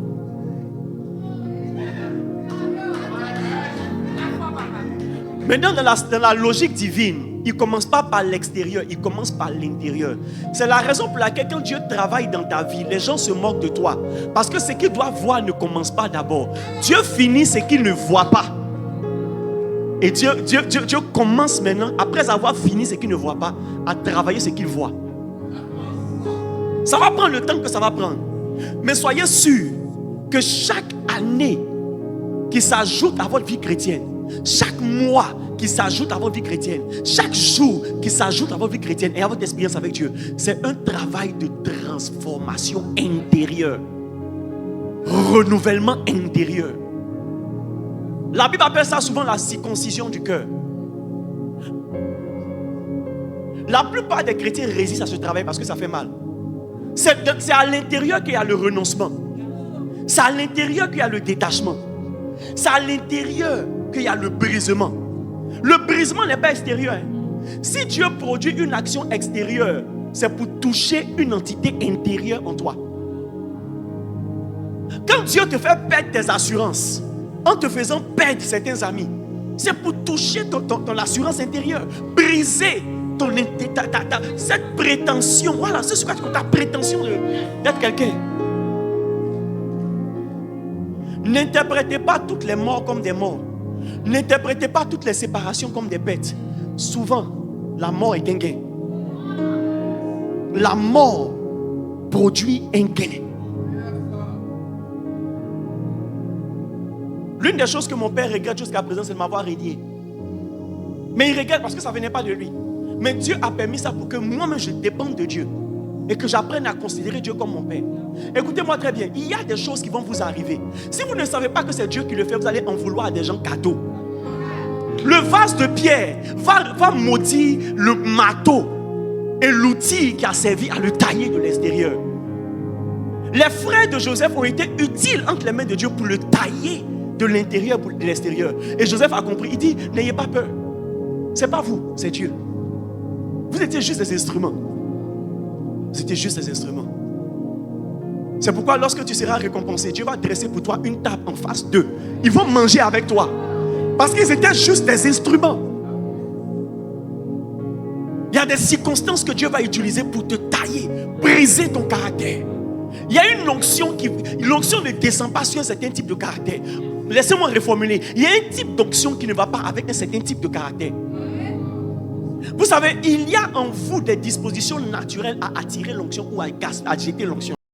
Maintenant, dans la logique divine, il ne commence pas par l'extérieur, il commence par l'intérieur. C'est la raison pour laquelle quand Dieu travaille dans ta vie, les gens se moquent de toi. Parce que ce qu'ils doivent voir ne commence pas d'abord. Dieu finit ce qu'il ne voit pas. Et Dieu commence maintenant, après avoir fini ce qu'il ne voit pas, à travailler ce qu'il voit. Ça va prendre le temps que ça va prendre. Mais soyez sûrs que chaque année qui s'ajoute à votre vie chrétienne, chaque mois qui s'ajoute à votre vie chrétienne, chaque jour qui s'ajoute à votre vie chrétienne et à votre expérience avec Dieu, c'est un travail de transformation intérieure. Renouvellement intérieur. La Bible appelle ça souvent la circoncision du cœur. La plupart des chrétiens résistent à ce travail parce que ça fait mal. C'est à l'intérieur qu'il y a le renoncement. C'est à l'intérieur qu'il y a le détachement. C'est à l'intérieur qu'il y a le brisement. Le brisement n'est pas extérieur. Si Dieu produit une action extérieure, c'est pour toucher une entité intérieure en toi. Quand Dieu te fait perdre tes assurances, en te faisant perdre certains amis, c'est pour toucher ton assurance intérieure, briser cette prétention. Voilà, c'est ce que ta prétention d'être quelqu'un. N'interprétez pas toutes les morts comme des morts. N'interprétez pas toutes les séparations comme des bêtes. Souvent, la mort est un gain. La mort produit un gain. L'une des choses que mon père regrette jusqu'à présent, c'est de m'avoir régné. Mais il regrette parce que ça ne venait pas de lui. Mais Dieu a permis ça pour que moi-même je dépende de Dieu. Et que j'apprenne à considérer Dieu comme mon père. Écoutez-moi très bien, il y a des choses qui vont vous arriver. Si vous ne savez pas que c'est Dieu qui le fait, vous allez en vouloir à des gens cadeaux. Le vase de pierre va maudire le marteau et l'outil qui a servi à le tailler de l'extérieur. Les frères de Joseph ont été utiles entre les mains de Dieu pour le tailler de l'intérieur pour de l'extérieur. Et Joseph a compris, il dit, n'ayez pas peur. C'est pas vous, c'est Dieu. Vous étiez juste des instruments. C'était juste des instruments. C'est pourquoi lorsque tu seras récompensé, Dieu va dresser pour toi une table en face d'eux. Ils vont manger avec toi. Parce qu'ils étaient juste des instruments. Il y a des circonstances que Dieu va utiliser pour te tailler, briser ton caractère. Il y a une onction l'onction ne descend pas sur un certain type de caractère. Laissez-moi reformuler. Il y a un type d'onction qui ne va pas avec un certain type de caractère. Vous savez, il y a en vous des dispositions naturelles à attirer l'onction ou à jeter l'onction.